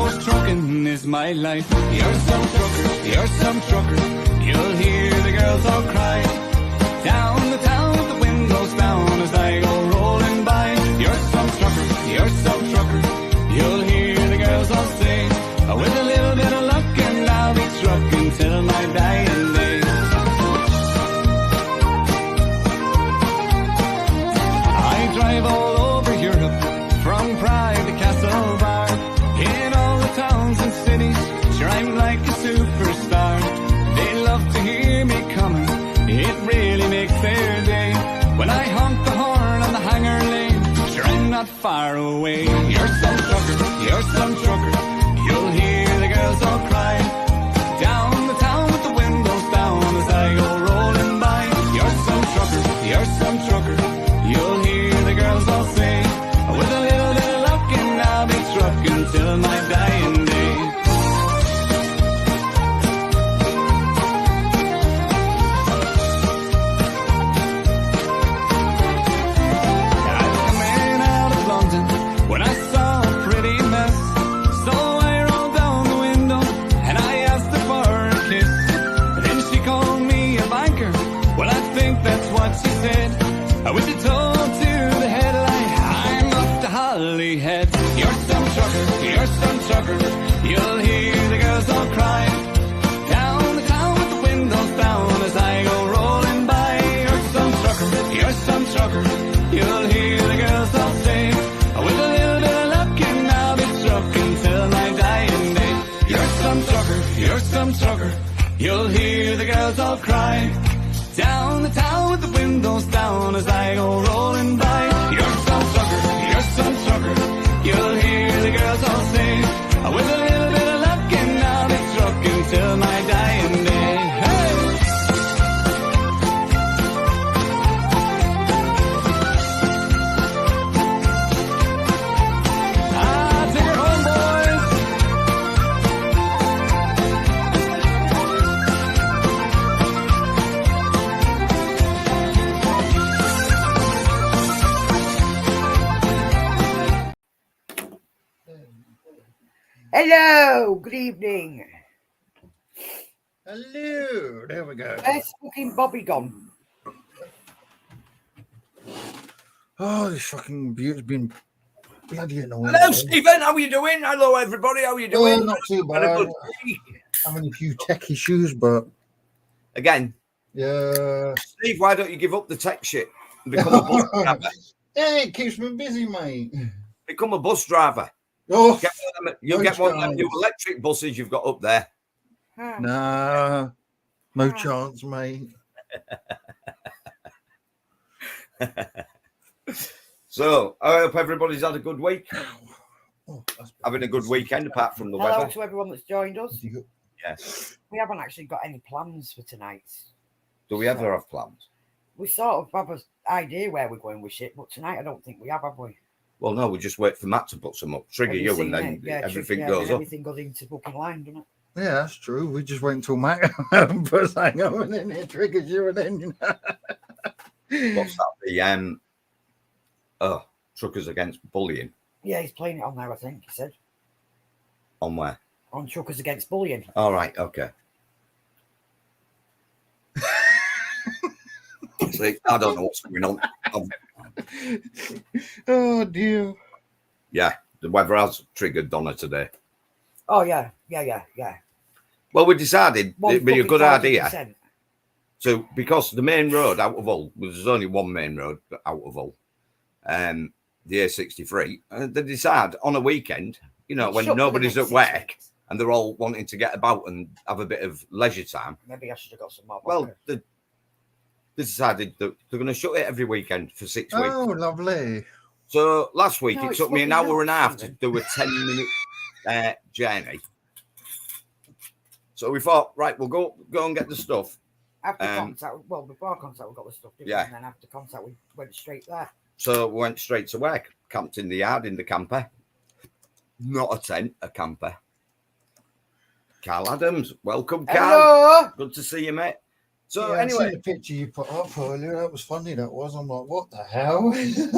course trucking is my life. You're some trucker, you're some trucker. You'll hear the girls all cry. Down the town with the windows down as I go rolling by. You're some trucker, you're some trucker. You'll hear the girls all say, with a little bit of luck and I'll be trucking till my dying day. I drive all over Europe, from Prague to Castle Bar. In all the towns and cities, sure I'm like a superstar. They love to hear me coming, it really makes their day. When I honk the horn on the hangar lane, sure I'm not far away. You're some trucker, you're some trucker. You'll hear the girls all cry. Down the town with the windows down as I go rolling by. You're some trucker, you're some trucker. You'll hear the girls all say, with a little bit of luck and I'll be trucking till my dying day. I'm coming out of London when I saw a pretty mess, so I rolled down the window and I asked her for a kiss. Then she called me a banker, well I think that's what she said. With the toe to the headlight, I'm up to Hollyhead. You're some trucker, you're some trucker. You'll hear the girls all cry. Down the town with the windows down as I go rolling by. You're some trucker, you're some trucker. You'll hear the girls all say, with a little bit of luck and I'll be trucking till my dying day. You're some trucker, you're some trucker. You'll hear the girls all cry. Down the town with the windows down as I go rolling by. You're some trucker, you're some trucker. You'll hear the girls all say, with a little bit of luck and I'll be trucking till my dying day. Hey! Ah, take her home, boys! Hello, good evening. Hello, there we go. Where's fucking Bobby gone? Oh, this fucking computer's been bloody annoying. Hello, Stephen. How are you doing? Hello, everybody. How are you doing? Not too bad. Having a few tech issues, but Again, yeah. Steve, why don't you give up the tech shit and become a bus driver? Yeah, it keeps me busy, mate. Become a bus driver. Oh, You'll no get one of them chance. new electric buses you've got up there. Nah, no chance, mate. So, I hope everybody's had a good week. Oh, that's Having a good weekend, apart from the Hello weather. to everyone that's joined us. Yes. We haven't actually got any plans for tonight. Do we ever have plans? We sort of have an idea where we're going with shit, but tonight I don't think we have we? Well, no, we just wait for Matt to put some up, trigger Have you, seen and then it? Yeah, everything yeah, goes and up. everything goes into fucking line, doesn't it? Yeah, that's true. We just wait until Mac puts something on and then it triggers you and then, you know. What's that? The Truckers Against Bullying. Yeah, he's playing it on there, I think, he said. On where? On Truckers Against Bullying. All right, okay. See, I don't know what's going on. Oh, dear. Yeah, the weather has triggered Donna today. Oh, yeah. Well, we decided it'd be a good idea 1,000%. to, because the main road out of Hull, there's only one main road out of Hull, the A63, and they decide on a weekend, you know, when Shut for the nobody's next at work 6 weeks. and they're all wanting to get about and have a bit of leisure time. Maybe I should have got some more. Well, vodka. they decided that they're going to shut it every weekend for 6 weeks. Oh, lovely. So last week No, it it's took me an fucking hour and a half nuts, to do a 10-minute journey. So we thought, right, we'll go and get the stuff. After contact, well, before contact, we got the stuff, didn't Yeah. we? And then after contact, we went straight there. So we went straight to work, camped in the yard in the camper. Not a tent, a camper. Carl Adams, welcome, Carl. Hello. Good to see you, mate. So Yeah, I anyway, seen the picture you put up earlier. That was funny. That was. I'm like, what the hell? Best thing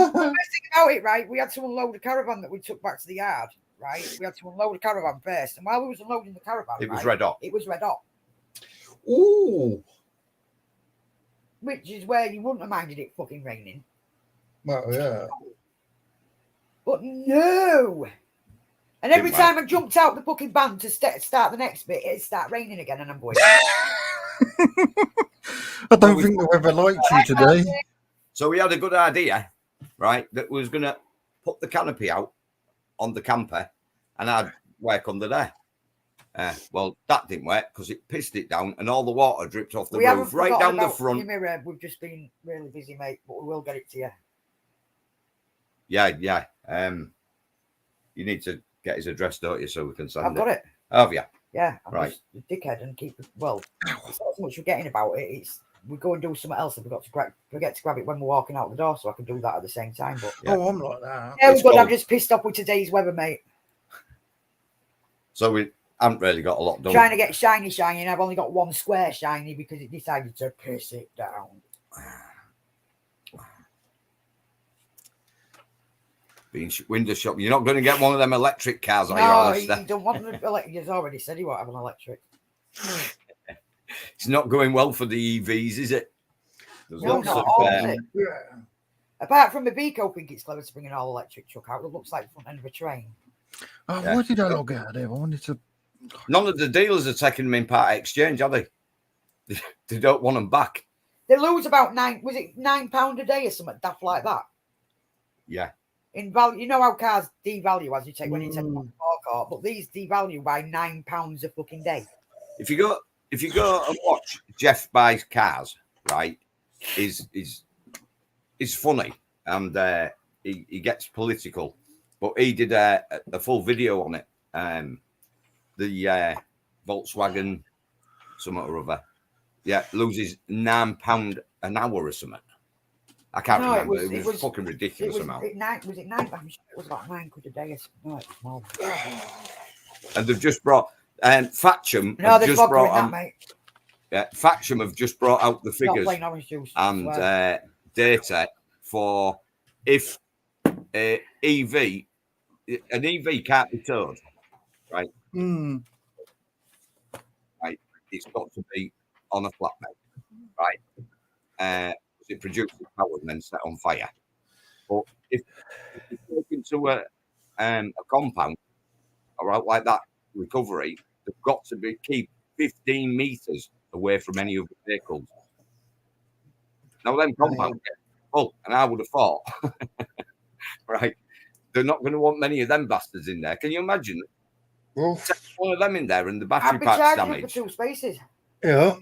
about it, right? We had to unload a caravan that we took back to the yard. right? We had to unload the caravan first. And while we was unloading the caravan, It was right, red hot. It was red hot. Ooh. Which is where you wouldn't have minded it fucking raining. Well, yeah. But no. And every Didn't time I jumped out the fucking van to start the next bit, it started raining again, and I'm going. I don't think the weather likes you today. So we had a good idea, right? That was going to put the canopy out on the camper and I'd work under there. Well, that didn't work because it pissed it down and all the water dripped off the roof right down the front. Mirror. We've just been really busy, mate, but we will get it to you. Yeah. You need to get his address, don't you, so we can send it. I've got it. Have you? Yeah, I'm Right. just a dickhead and keep it. Well, it's not so much forgetting about it. It's we go and do something else and forget to grab it when we're walking out the door, so I can do that at the same time. But Yeah. Oh, I'm like that. yeah, It's good. I'm cold. just pissed off with today's weather, mate. So we haven't really got a lot done. Trying to get shiny, and I've only got one square shiny because it decided to piss it down. Being window shop. You're not going to get one of them electric cars, are you, No, Alistair? he don't want an electric. He's already said he won't have an electric. It's not going well for the EVs, is it? There's No, lots not of all, is it? Yeah. Apart from the Beco, I think it's clever to bring an all-electric truck out. It looks like the front end of a train. Oh, Yeah. why did I log out of there? I wanted to. none of the dealers are taking them in part exchange, are they? They don't want them back. They lose about £9 a day or something daft like that. Yeah. In value, you know how cars devalue as you take when you take them off Mm. the forecourt, but these devalue by £9 a fucking day. If you go and watch Jeff buys cars, right, is funny and he gets political, but he did a full video on it. The Volkswagen something or other, yeah, loses £9 an hour or something. I can't remember. It was fucking ridiculous amount. Was it £9? I'm sure it was about £9 a day. No, it was more. And they've just brought Fatcham. No, have they're just brought that, on, mate. Fatcham have just brought out the Not figures plain orange juice. and data for if an EV can't be towed, right? Mm. Right, it's got to be on a flatbed, right? It produces power and then set on fire. But if you take into a compound, all right, like that recovery, they've got to keep 15 meters away from any other vehicles. Now, them compounds get full, and I would have thought, right, they're not going to want many of them bastards in there. Can you imagine? Well, Take one of them in there and the I'd battery be pack's charging up for damaged. 2 spaces. yeah.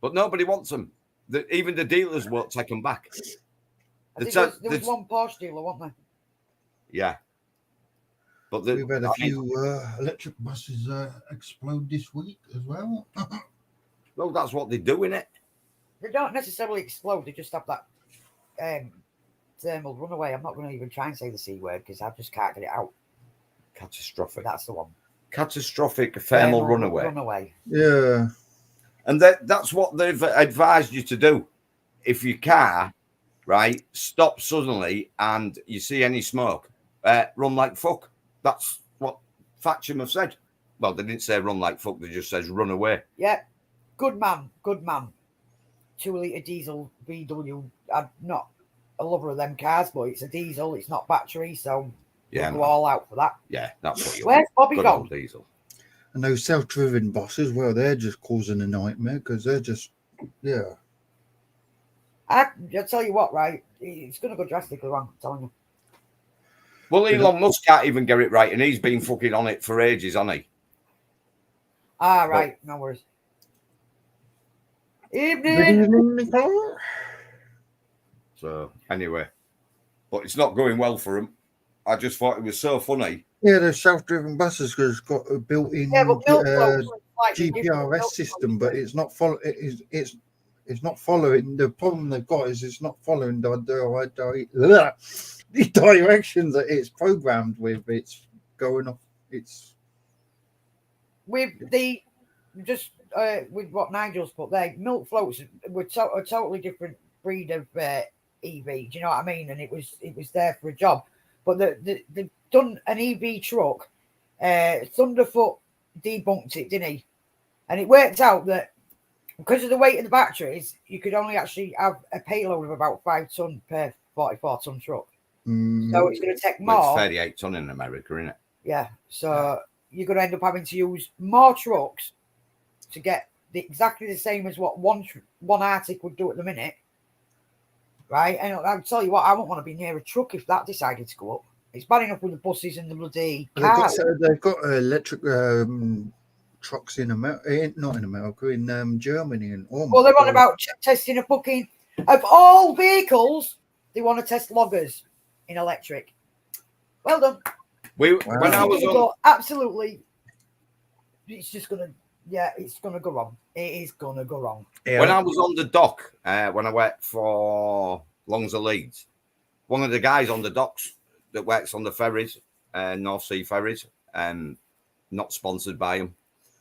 But nobody wants them. Even the dealers won't take them back. I think there was one Porsche dealer, wasn't there? Yeah. But We've had a few electric buses explode this week as well. well, that's what they do, innit? They don't necessarily explode. They just have that thermal runaway. I'm not going to even try and say the C word because I just can't get it out. Catastrophic. That's the one. Catastrophic thermal runaway. Runaway. Yeah. And that's what they've advised you to do. If your car, right, stops suddenly and you see any smoke, run like fuck. That's what Thatcham have said. Well, they didn't say run like fuck. They just says run away. Yeah. Good man. 2-litre diesel VW. I'm not a lover of them cars, but it's a diesel. It's not battery, so Yeah, we'll go all out for that. Yeah, that's what you Where's Bobby Good gone? old diesel. And those self-driven buses, well, they're just causing a nightmare because they're just, yeah. I'll tell you what, right? It's going to go drastically wrong, I'm telling you. Well, Elon Musk can't even get it right, and he's been fucking on it for ages, hasn't he? Ah, right. No worries. Good Evening. evening, Nicole. So, anyway. But it's not going well for him. I just thought it was so funny. Yeah, the self-driven buses has got a built-in Yeah, but milk floats are slightly different. GPRS Milk system, floats but it's not follow. It's not following. The problem they've got is it's not following the directions that it's programmed with. It's going off. It's with the with what Nigel's put there, milk floats were a totally different breed of EV. Do you know what I mean? And it was there for a job, but the done an EV truck. Thunderfoot debunked it, didn't he? And it worked out that because of the weight of the batteries, you could only actually have a payload of about 5 ton per 44-ton truck. So it's going to take more. Well, it's 38 ton in America, isn't it? Yeah. So you're going to end up having to use more trucks to get exactly the same as what one Arctic would do at the minute. Right? And I'll tell you what, I won't want to be near a truck if that decided to go up. It's bad enough with the buses and the bloody cars. They've got electric trucks in America, not in America, in Germany. And well, they're on about testing a fucking, of all vehicles, they want to test loggers in electric. Well done. When I was on, absolutely, it's just gonna, it's gonna go wrong. It is gonna go wrong. Yeah. When I was on the dock, when I worked for Longs of Leeds, one of the guys on the docks that works on the ferries, North Sea ferries, not sponsored by him,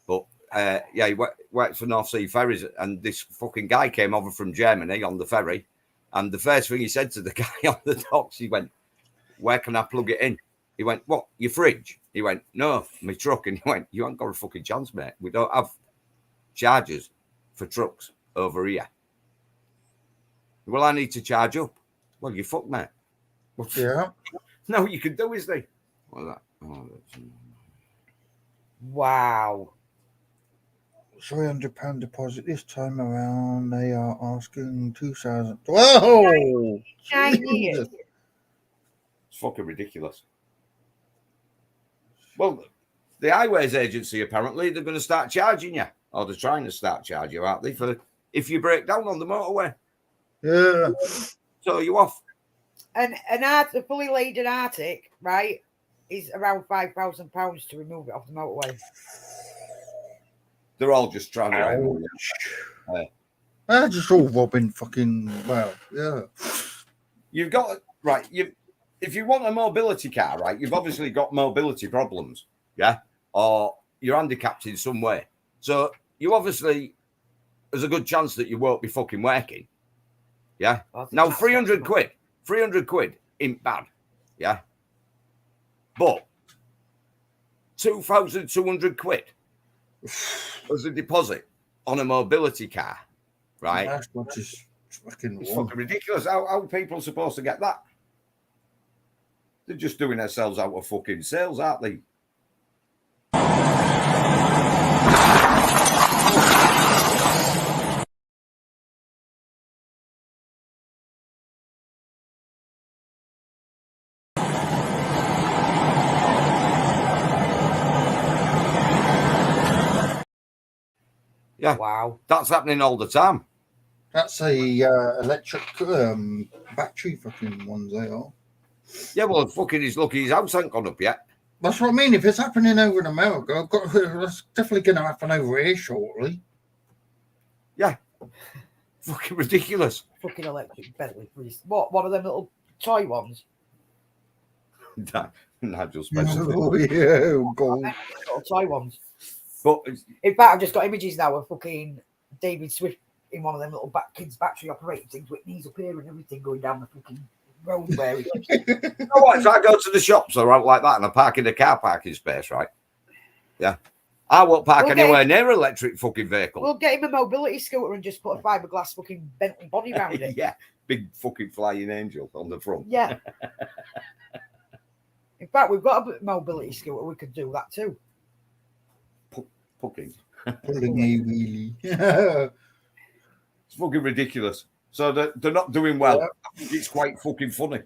but he works for North Sea ferries, and this fucking guy came over from Germany on the ferry, and the first thing he said to the guy on the docks, he went, "Where can I plug it in?" He went, "What, your fridge?" He went, "No, my truck." And he went, "You haven't got a fucking chance, mate. We don't have chargers for trucks over here." "Well, I need to charge up." "Well, you fuck, mate." Yeah. No, you can do is they. Wow. £300 deposit this time around. They are asking 2,000. Whoa! Chinese. It's fucking ridiculous. Well, the Highways Agency, apparently, they're going to start charging you, or they're trying to start charging you, aren't they, for if you break down on the motorway. Yeah. So you off. And a fully laden Arctic, right, is around £5,000 to remove it off the motorway. They're all just trying to. They're just all robbing fucking. Well, yeah. You've got right. If you want a mobility car, right, you've obviously got mobility problems, yeah, or you're handicapped in some way. So you obviously, there's a good chance that you won't be fucking working, yeah. Now 300 quid. 300 quid ain't bad, yeah. But 2,200 quid as a deposit on a mobility car, right? That's what is fucking It's fucking ridiculous. How are people supposed to get that? They're just doing themselves out of fucking sales, aren't they? Yeah. Wow. That's happening all the time. That's a electric battery fucking ones they are. Yeah, well, fucking he's lucky his house ain't gone up yet. That's what I mean. If it's happening over in America, that's definitely going to happen over here shortly. Yeah. Fucking ridiculous. Fucking electric Bentley, please. What? One of them little toy ones? Nigel Spencer. Oh, yeah, gold. Little toy ones. But in fact, I've just got images now of fucking David Swift in one of them little kids' battery operated things with knees up here and everything going down the fucking road where he you know what? If I go to the shops or out like that and I park in a car parking space, right? Yeah. I won't park anywhere near an electric fucking vehicle. We'll get him a mobility scooter and just put a fiberglass fucking Bentley body around it. Yeah. Big fucking flying angel on the front. Yeah. In fact, we've got a mobility scooter. We could do that too. Fucking. Really. It's fucking ridiculous. So they're not doing well. Yeah. I think it's quite fucking funny.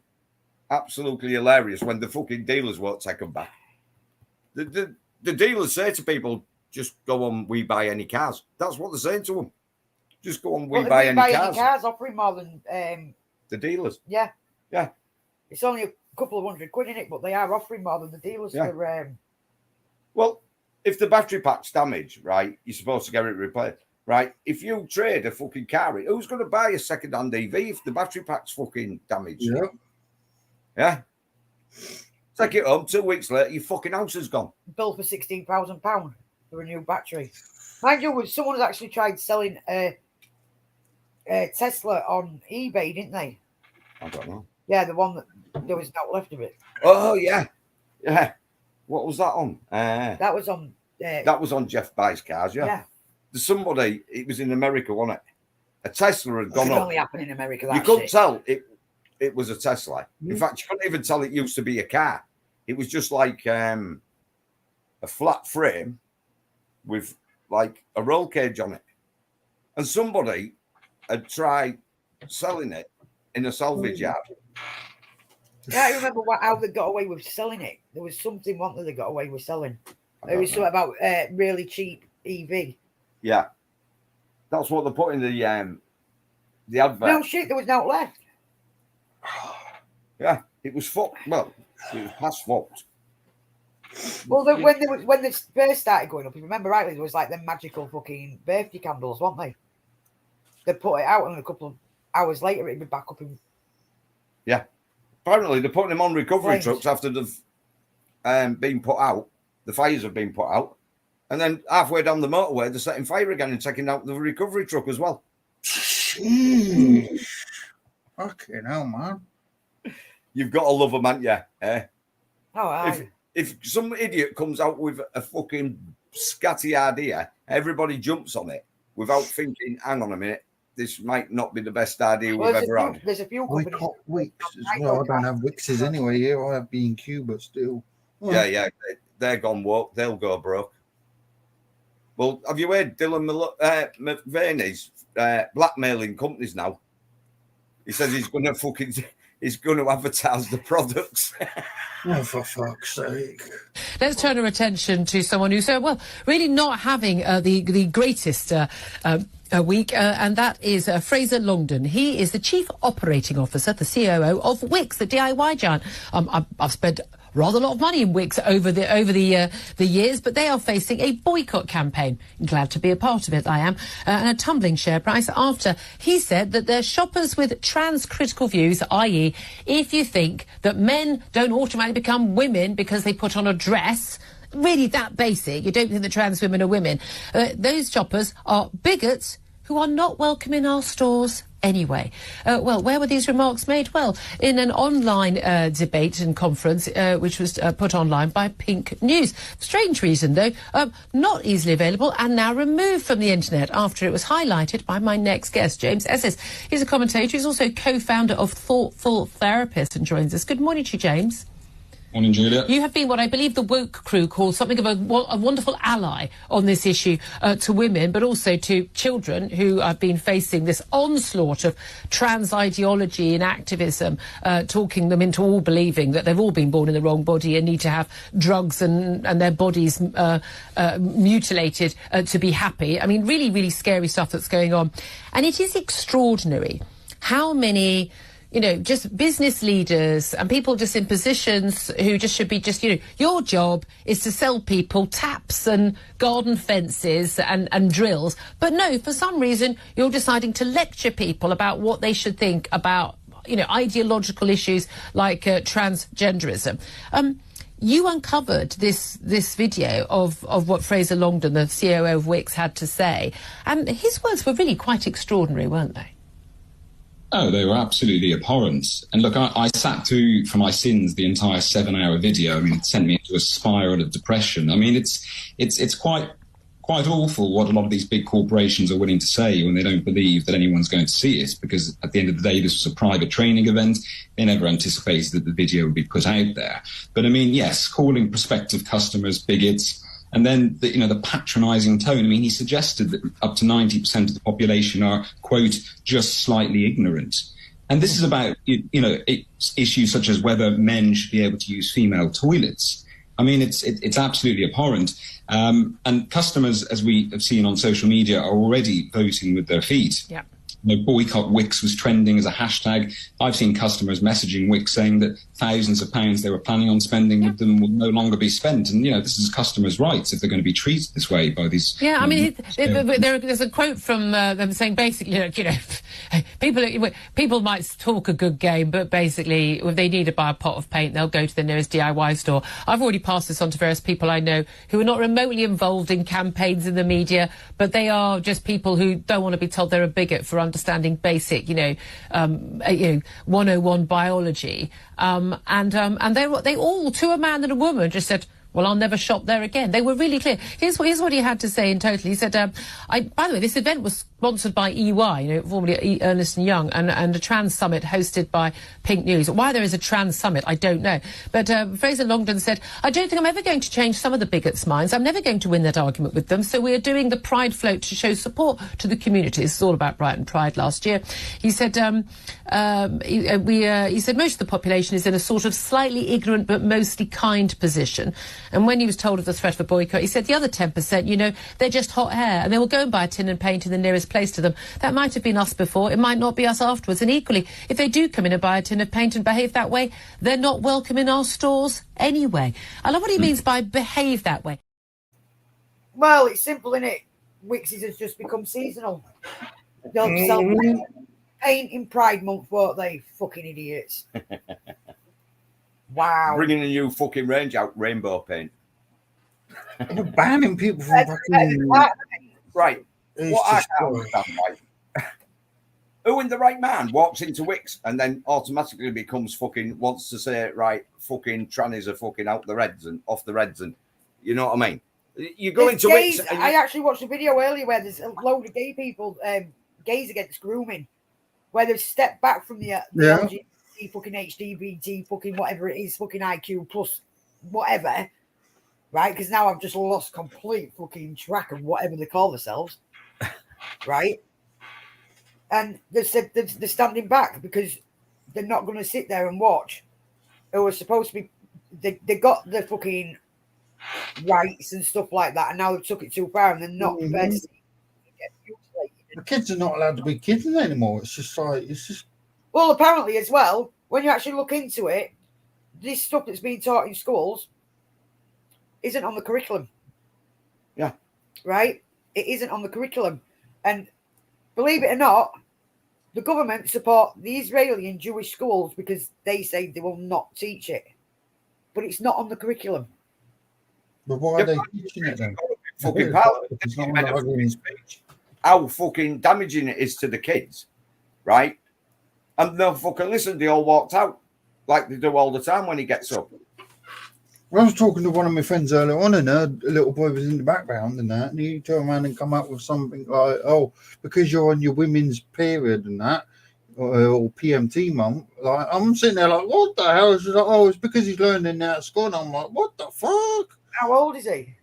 Absolutely hilarious when the fucking dealers won't take them back. The dealers say to people, just go on We Buy Any Cars. That's what they're saying to them. Just go on We Buy Any Cars. Cars offering more than the dealers. Yeah. Yeah. It's only a couple of £100 in it, but they are offering more than the dealers for Well, if the battery pack's damaged, right, you're supposed to get it repaired. Right, if you trade a fucking car, who's going to buy a second-hand EV if the battery pack's fucking damaged? Yeah. Yeah. Take it home, 2 weeks later, your fucking house is gone. Bill for £16,000 for a new battery. Mind you, someone has actually tried selling a Tesla on eBay, didn't they? I don't know. Yeah, the one that there was not left of it. Oh, yeah. Yeah. What was that on? That was on. That was on Jeff Buys Cars, yeah. There's somebody, it was in America, wasn't it? A Tesla had gone It up. only happened in America. You couldn't tell it was a Tesla. In fact, you couldn't even tell it used to be a car. It was just like a flat frame with like a roll cage on it. And somebody had tried selling it in a salvage yard. Yeah, I remember how they got away with selling it. There was something one that they got away with selling. It was something about really cheap EV. Yeah, that's what they put in the advert. No shit, there was no left. Yeah, it was fucked. Well, it was past fucked. Well, when they first started going up, if you remember rightly, there was like them magical fucking birthday candles, weren't they? They put it out, and a couple of hours later, it'd be back up in. Yeah, apparently they're putting them on recovery flames. trucks after they've been put out. The fires have been put out, and then halfway down the motorway, they're setting fire again and taking out the recovery truck as well. Sheesh. Fucking hell, man. You've got to love them, haven't you? Oh, If some idiot comes out with a fucking scatty idea, everybody jumps on it without thinking, hang on a minute, this might not be the best idea we've ever had. There's a few We companies. got Wicks as well. I don't have Wickses anyway here. I have B&Q, but still. Yeah, they're gone woke. They'll go broke. Well, have you heard Dylan McVerney's blackmailing companies now? He says he's going to advertise the products. Oh, for fuck's sake. Let's turn our attention to someone who's, really not having the greatest week, and that is Fraser Longdon. He is the Chief Operating Officer, the COO of Wix, the DIY giant. I've spent rather a lot of money in Wix over the years, but they are facing a boycott campaign. Glad to be a part of it, I am. And a tumbling share price after he said that they're shoppers with trans-critical views, i.e. if you think that men don't automatically become women because they put on a dress, really that basic, you don't think that trans women are women, those shoppers are bigots who are not welcome in our stores anyway. Well, where were these remarks made? Well, in an online debate and conference, which was put online by Pink News. Strange reason, though, not easily available and now removed from the internet after it was highlighted by my next guest, James Esses. He's a commentator. He's also co-founder of Thoughtful Therapist and joins us. Good morning to you, James. Morning, Julia. You have been what I believe the woke crew call something of a wonderful ally on this issue to women, but also to children who have been facing this onslaught of trans ideology and activism, talking them into all believing that they've all been born in the wrong body and need to have drugs and their bodies mutilated to be happy. I mean, really, really scary stuff that's going on. And it is extraordinary how many just business leaders and people just in positions who just should be your job is to sell people taps and garden fences and drills. But no, for some reason, you're deciding to lecture people about what they should think about, ideological issues like transgenderism. You uncovered this video of what Fraser Longdon, the COO of Wix, had to say. And his words were really quite extraordinary, weren't they? Oh, they were absolutely abhorrent. And look, I sat through, for my sins, the entire 7-hour video. I mean, it sent me into a spiral of depression. I mean, it's quite awful what a lot of these big corporations are willing to say when they don't believe that anyone's going to see it, because at the end of the day, this was a private training event. They never anticipated that the video would be put out there. But I mean, yes, calling prospective customers bigots, and then the patronising tone. I mean, he suggested that up to 90% of the population are, quote, just slightly ignorant. And this is about, issues such as whether men should be able to use female toilets. I mean, it's absolutely abhorrent. And customers, as we have seen on social media, are already voting with their feet. Yeah. Boycott Wix was trending as a hashtag. I've seen customers messaging Wix saying that thousands of pounds they were planning on spending with them will no longer be spent. And, this is customers' rights if they're going to be treated this way by these... Yeah, I mean, there's a quote from them saying basically, people might talk a good game, but basically if they need to buy a pot of paint, they'll go to the nearest DIY store. I've already passed this on to various people I know who are not remotely involved in campaigns in the media, but they are just people who don't want to be told they're a bigot for understanding basic, 101 biology. And they all, to a man and a woman, just said, well, I'll never shop there again. They were really clear. Here's what he had to say in total. He said, by the way, this event was sponsored by EY, formerly Ernst & Young, and a trans summit hosted by Pink News. Why there is a trans summit, I don't know. But Fraser Longdon said, I don't think I'm ever going to change some of the bigots' minds. I'm never going to win that argument with them. So we're doing the Pride float to show support to the community. This is all about Brighton Pride last year. He said, he said most of the population is in a sort of slightly ignorant but mostly kind position. And when he was told of the threat of a boycott, he said the other 10%, they're just hot air and they will go and buy a tin and paint in the nearest place to them. That might have been us before. It might not be us afterwards. And equally, if they do come in and buy a tin of paint and behave that way, they're not welcome in our stores anyway. I love what he means by behave that way. Well, it's simple, isn't it? Wixies has just become seasonal. They'll sell paint in Pride Month, won't they? Fucking idiots. Wow. Bringing a new fucking range out, rainbow paint. They're banning people from fucking... Right. It's What I just can't understand, right? Who in the right man walks into Wix and then automatically becomes fucking, wants to say, right, fucking trannies are fucking out the reds and off the reds, and you know what I mean? You go into gays, Wix. I actually watched a video earlier where there's a load of gay people, gays against grooming, where they've stepped back from the LGBT, fucking HDBT, fucking whatever it is, fucking IQ plus whatever, right? Because now I've just lost complete fucking track of whatever they call themselves, right? And they said they're standing back because they're not going to sit there and watch. Who are supposed to be, they got the fucking rights and stuff like that, and now they've took it too far, and they're not prepared to get mutilated. The kids are not allowed to be kids anymore. It's just like, Well, apparently as well, when you actually look into it, this stuff that's being taught in schools isn't on the curriculum. Yeah. Right? It isn't on the curriculum. And believe it or not, the government support the Israeli and Jewish schools because they say they will not teach it. But it's not on the curriculum. But why are they teaching it then? Fucking how fucking damaging it is to the kids, right? And they'll fucking listen. They all walked out like they do all the time when he gets up. Well, I was talking to one of my friends earlier on, and a little boy was in the background and that, and he turned around and come up with something like, "Oh, because you're on your women's period and that, or PMT month." Like, I'm sitting there like, "What the hell?" She's like, "Oh, it's because he's learning that at school." And I'm like, "What the fuck?" How old is he?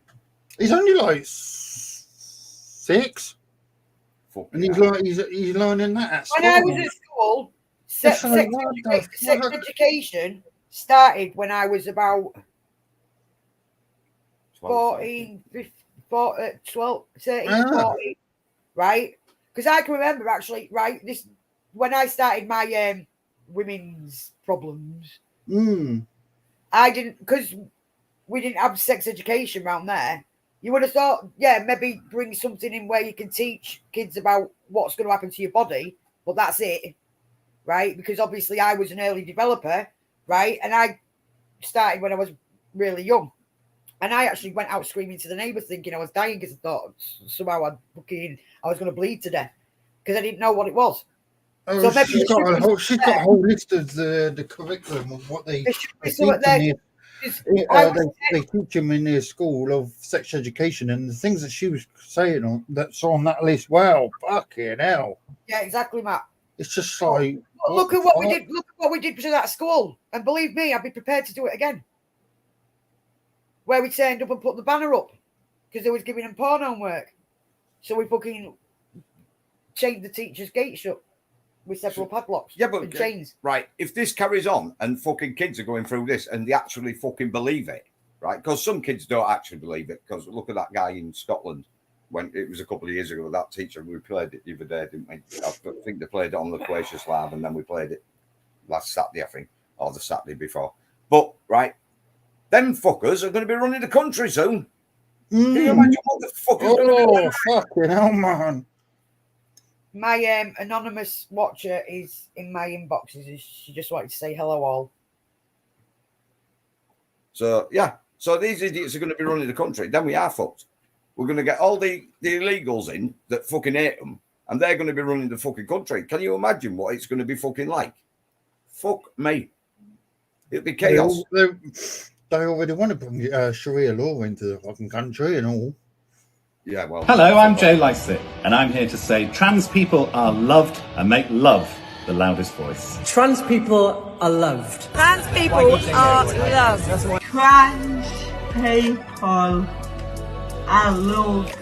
He's only like 6, and he's learning that at school. When I was at school, sex education started when I was about 14, 15, 12, 13, 14, right? Because I can remember actually, right, this when I started my women's problems, I didn't, because we didn't have sex education around there. You would have thought, yeah, maybe bring something in where you can teach kids about what's going to happen to your body, but that's it, right? Because obviously I was an early developer, right? And I started when I was really young. And I actually went out screaming to the neighbour thinking I was dying because I thought somehow I was going to bleed to death because I didn't know what it was. Oh, so maybe she's got a whole list of the curriculum of what they teach they teach them in their school of sex education, and the things that she was saying that's on that list. Wow, fucking hell! Yeah, exactly, Matt. It's just like look at what we did. Look at what we did to that school, and believe me, I'd be prepared to do it again. Where we turned up and put the banner up because they was giving them porn homework, so we fucking chained the teacher's gate shut with several padlocks and chains. Right, if this carries on and fucking kids are going through this and they actually fucking believe it, right? Because some kids don't actually believe it. Because look at that guy in Scotland when it was a couple of years ago. That teacher, we played it the other day, didn't we? I think they played it on the Quacious Lab, and then we played it last Saturday, I think, or the Saturday before. But right, them fuckers are going to be running the country soon. Can you imagine what the fuck is going to be? Fucking hell, man. My anonymous watcher is in my inboxes. She just wanted to say hello all. So, yeah. So these idiots are going to be running the country. Then we are fucked. We're going to get all the illegals in that fucking hate them, and they're going to be running the fucking country. Can you imagine what it's going to be fucking like? Fuck me. It'll be chaos. They already want to bring Sharia law into the fucking country and all. Yeah, well. Hello, I'm Joe Lycett, and I'm here to say trans people are loved and make love the loudest voice. Trans people are loved. Trans people are loved. Trans people are loved.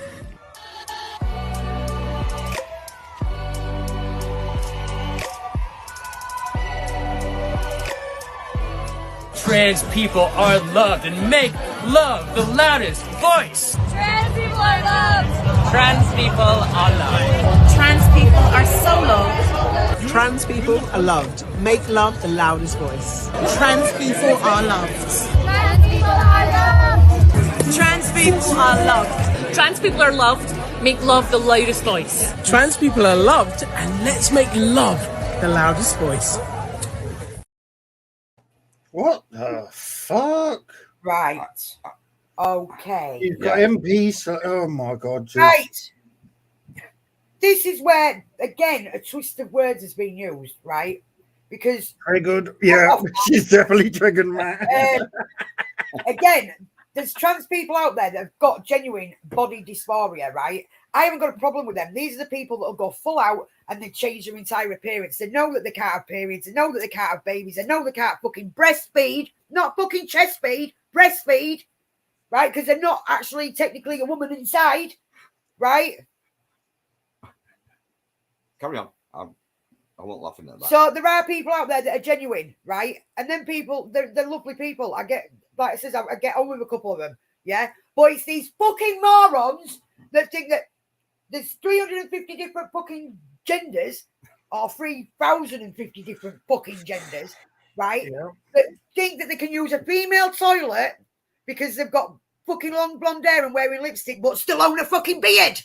Trans people are loved and make love the loudest voice. Trans people are loved. Trans people are loved. Trans people are so loved. Trans people are loved. Make love the loudest voice. Trans people are loved. Trans people are loved. Trans people are loved. Trans people are loved. Make love the loudest voice. Trans people are loved, and let's make love the loudest voice. What the fuck? Right. Okay. You've got MPs. Oh my God. Geez. Right. This is where, again, a twist of words has been used, right? Because Triggered. Yeah, she's definitely triggered, man. Again, there's trans people out there that have got genuine body dysphoria, right? I haven't got a problem with them. These are the people that will go full out and they change their entire appearance. They know that they can't have periods. They know that they can't have babies. They know they can't fucking breastfeed, not fucking chest feed, breastfeed, right? Because they're not actually technically a woman inside, right? Carry on. I won't laughing at that. So there are people out there that are genuine, right? And then people, they're lovely people. I get, like I says, I get on with a couple of them, yeah? But it's these fucking morons that think that there's 350 different fucking genders or 3,050 different fucking genders, right? Yeah. That think that they can use a female toilet because they've got fucking long blonde hair and wearing lipstick but still own a fucking beard.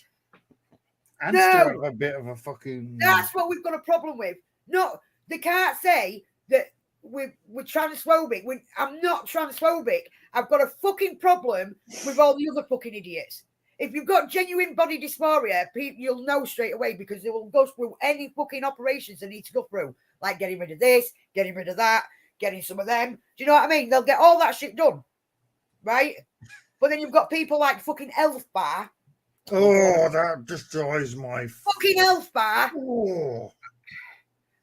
And still have a bit of a fucking... That's what we've got a problem with. No, they can't say that we're transphobic. I'm not transphobic. I've got a fucking problem with all the other fucking idiots. If you've got genuine body dysphoria, you'll know straight away because they will go through any fucking operations they need to go through, like getting rid of this, getting rid of that, getting some of them. Do you know what I mean? They'll get all that shit done, right? But then you've got people like fucking Elf Bar. Oh, that just drives my... Fucking Elf Bar. Oh.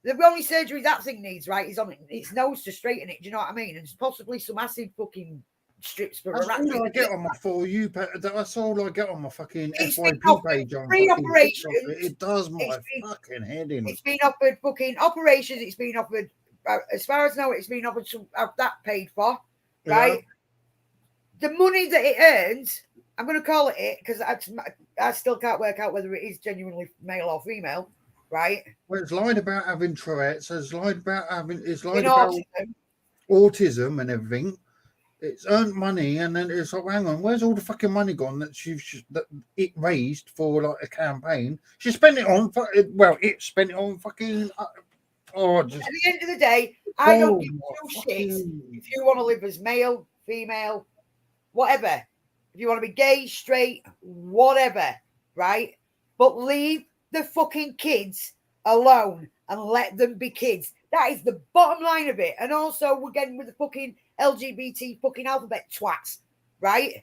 The only surgery that thing needs, right, is on its nose to straighten it. Do you know what I mean? And possibly some acid fucking... strips for that's a all I get on my For You page. That's all I get on my fucking FYP page on free operations. It does my fucking head in. It's been offered fucking operations. It's been offered, as far as I know, it's been offered some of that paid for, right? Yeah. The money that it earns, I'm going to call it because I still can't work out whether it is genuinely male or female, right? Well, it's lied about having Tourette's. It's lied about autism and everything. It's earned money, and then it's like, hang on, where's all the fucking money gone that that it raised for like a campaign? She spent it on, it spent it on fucking. Just, at the end of the day, I don't give two shits if you want to live as male, female, whatever. If you want to be gay, straight, whatever, right? But leave the fucking kids alone and let them be kids. That is the bottom line of it. And also, we're getting with the fucking LGBT fucking alphabet twats, right?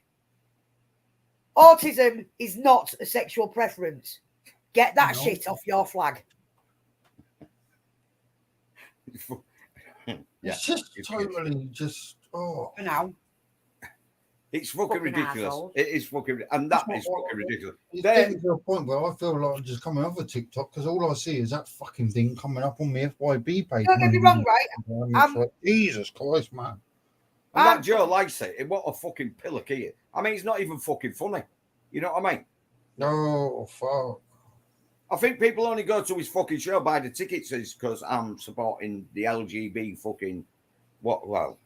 Autism is not a sexual preference. Get that shit off your flag. It's just totally just, For now. It's fucking ridiculous. Assholes. It is fucking, and that is fucking ridiculous. It's getting to a point where I feel like I'm just coming off of TikTok because all I see is that fucking thing coming up on my FYB page. Don't get me wrong, right? Like, Jesus Christ, man. And that Joe likes it. What a fucking pillow key. I mean, it's not even fucking funny. You know what I mean? No, fuck. I think people only go to his fucking show, buy the tickets, because I'm supporting the LGB fucking well.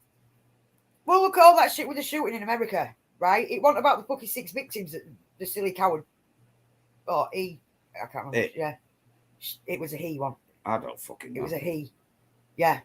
Well, look at all that shit with the shooting in America, right? It wasn't about the fucking 6 victims that the silly coward. Oh, I can't remember. Yeah. It was a he one. I don't fucking know. It was a he. Yeah.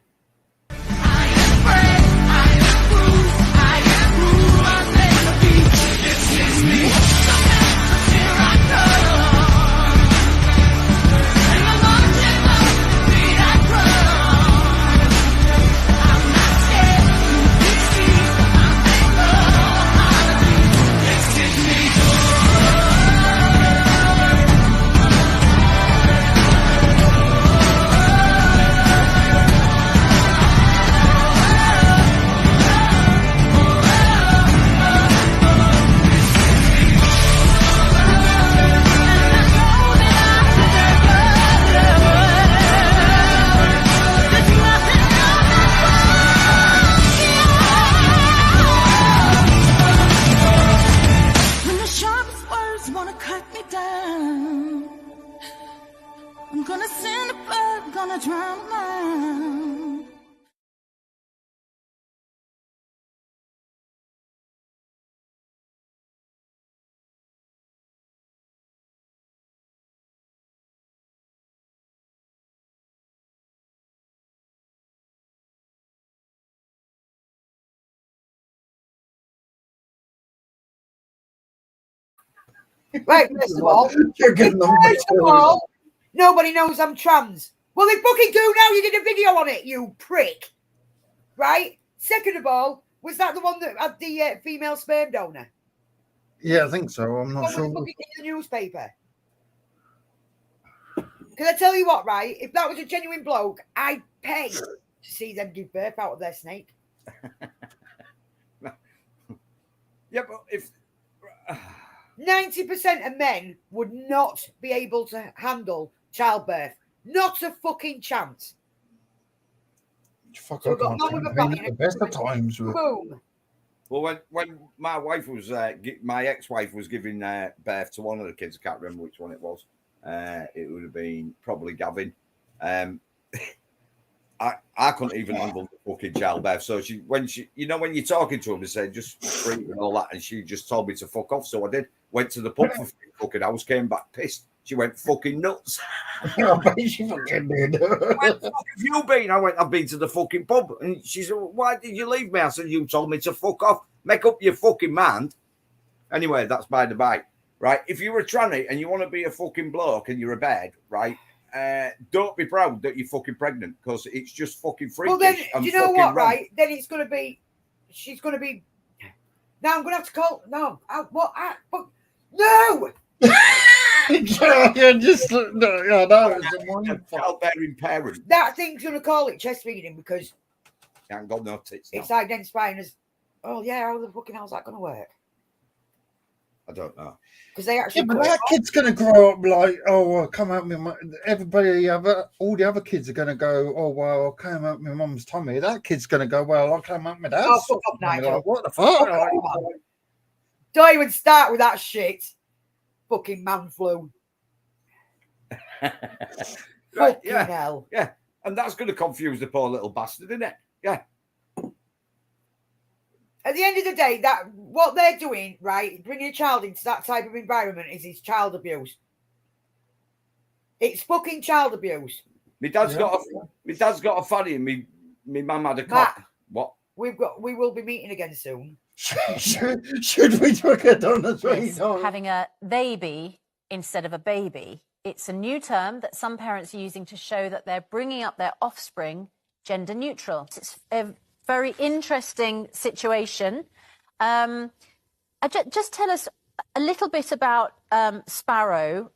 birds wanna cut me down. I'm gonna send a bird, gonna drown a man. Right, first of all, nobody knows I'm trans. Well, they fucking do now. You did a video on it, you prick. Right? Second of all, was that the one that had the female sperm donor? Yeah, I think so. I'm not sure. Fucking in the newspaper. Because I tell you what, right? If that was a genuine bloke, I'd pay to see them give birth out of their snake. Yeah, but if 90% of men would not be able to handle childbirth. Not a fucking chance. Fuck, So I we've got can't mum with a body think of the best of times. boom. Well, when my wife was, my ex-wife was giving birth to one of the kids, I can't remember which one it was. It would have been probably Gavin. I couldn't even handle the fucking childbirth. So when you're talking to him and say just free and all that, and she just told me to fuck off. So I did. Went to the pub for fucking hours, came back pissed. She went fucking nuts. I bet she fucking did. Where the fuck have you been? I went, I've been to the fucking pub. And she said, well, why did you leave me? I said, you told me to fuck off. Make up your fucking mind. Anyway, that's by the by. Right? If you're a tranny and you want to be a fucking bloke and you're a bed, right? Don't be proud that you're fucking pregnant because it's just fucking freakish. Well, then, do you know what, wrong. right? Then it's going to be, she's going to be, now I'm going to have to call, no, no! You're just, no, that was childbearing parent. That thing's going to call it chest feeding because you ain't got no tits. It's identifying as, oh yeah, how the fucking hell's that going to work? I don't know. Because they actually. Yeah, but that kid's going to grow up like, oh, well, come out with my. All the other kids are going to go, oh, well, I came out with my mum's tummy. That kid's going to go, well, I came out with my dad's. Oh, fuck up, Nigel. Like, what the fuck? Don't even start with that shit. Fucking man flu. Right, fucking hell. Yeah. And that's going to confuse the poor little bastard, isn't it? Yeah. At the end of the day, that what they're doing, right, bringing a child into that type of environment is child abuse. It's fucking child abuse. My dad's got a fanny and me mum had a cock. What? We will be meeting again soon. Should we talk it on the street? Having a baby instead of a baby. It's a new term that some parents are using to show that they're bringing up their offspring gender neutral. It's a very interesting situation. Just tell us a little bit about Sparrow.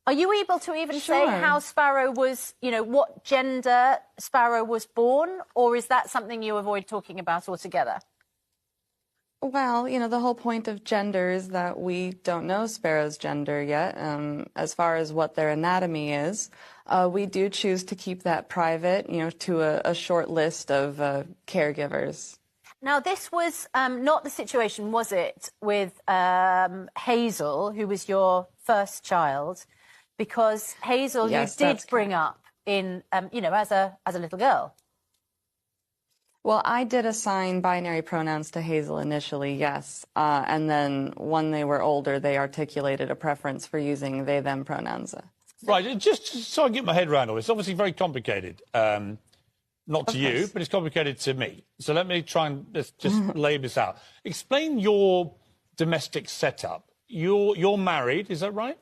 Are you able to even say how Sparrow was, what gender Sparrow was born, or is that something you avoid talking about altogether? Well, the whole point of gender is that we don't know Sparrow's gender yet. As far as what their anatomy is, we do choose to keep that private, to a short list of caregivers. Now, this was not the situation, was it, with Hazel, who was your first child? Because Hazel, yes, you did bring up in, as a little girl. Well, I did assign binary pronouns to Hazel initially, yes. And then when they were older, they articulated a preference for using they, them pronouns. Right, just so I get my head around all this, obviously very complicated. Not to you, but it's complicated to me. So let me try and just lay this out. Explain your domestic setup. You're married, is that right?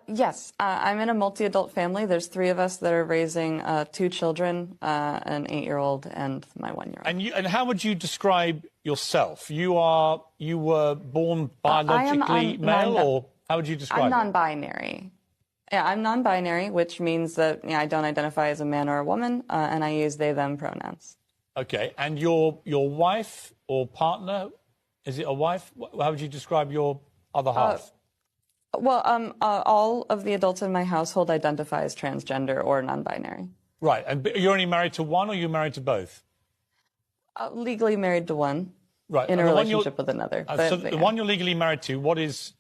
Yes, I'm in a multi-adult family. There's 3 of us that are raising 2 children, an 8-year-old and my 1-year-old. And how would you describe yourself? You were born biologically male, or how would you describe I'm non-binary. Yeah, I'm non-binary, which means that I don't identify as a man or a woman, and I use they, them pronouns. Okay, and your wife or partner, is it a wife? How would you describe your other half? Well, all of the adults in my household identify as transgender or non-binary. Right, and you're only married to one, or you're married to both? Legally married to one. Right. in and a the one you're- relationship with another. so the one you're legally married to, what is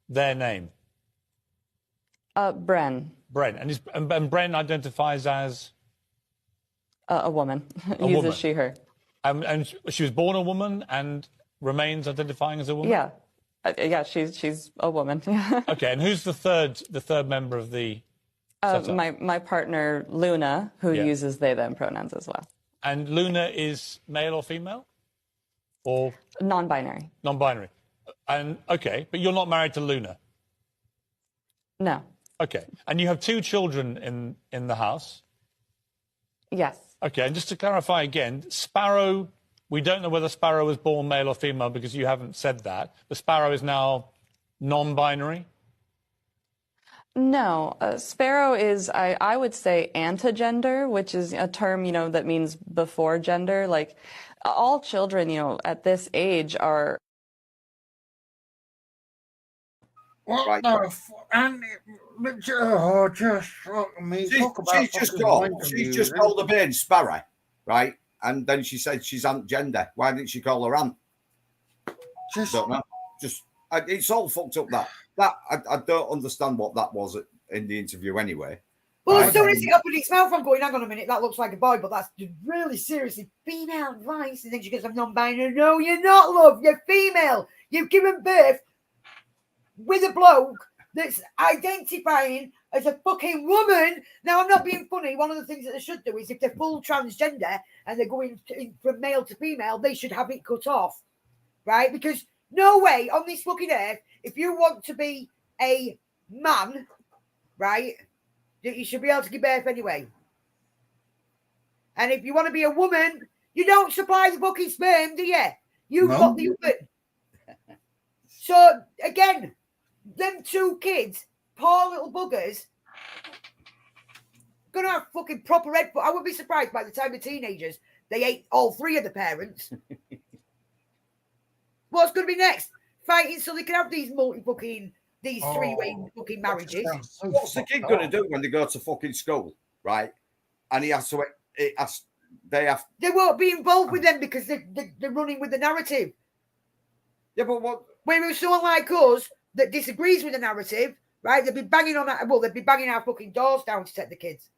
their name? Bren. Bren. And Bren identifies as? A woman. A Uses woman. she, her. And she was born a woman and remains identifying as a woman? Yeah. Yeah, she's a woman. Okay, and who's the third member of the setup? My partner, Luna, who uses they, them pronouns as well. And Luna is male or female? Or? Non-binary. Non-binary. And, okay, but you're not married to Luna? No. Okay, and you have 2 children in the house? Yes. Okay, and just to clarify again, Sparrow, we don't know whether Sparrow was born male or female because you haven't said that, but Sparrow is now non-binary? No, Sparrow is, I would say, anti-gender, which is a term, that means before gender. Like, all children, at this age are... What Right. the fuck? And just fuck me. Talk about She's just fucking called. wanker She's just music. called her being Sparrow, right? And then she said she's Aunt Gender. Why didn't she call her Aunt? Don't know. It's all fucked up. That I don't understand what that was in the interview anyway. Well, as soon as it opened its mouth, I'm going, hang on a minute, that looks like a boy, but that's really seriously female advice. And then she goes, I'm non-binary. No, you're not, love. You're female. You've given birth with a bloke that's identifying as a fucking woman. Now, I'm not being funny. One of the things that they should do is if they're full transgender and they're going from male to female, they should have it cut off, right? Because no way on this fucking earth, if you want to be a man, right, you should be able to give birth anyway. And if you want to be a woman, you don't supply the fucking sperm, do you? You've got the woman. So, again, them 2 kids, poor little buggers, gonna have fucking proper head. I would be surprised by the time they're teenagers, they ate all 3 of the parents. What's gonna be next? Fighting so they can have these these 3-way fucking marriages. What's the kid going to do when they go to fucking school, right? And he has to. They won't be involved with them because they're running with the narrative. Yeah, but what? Whereas someone like us that disagrees with the narrative, right? They'd be banging on that. Well, they'd be banging our fucking doors down to take the kids.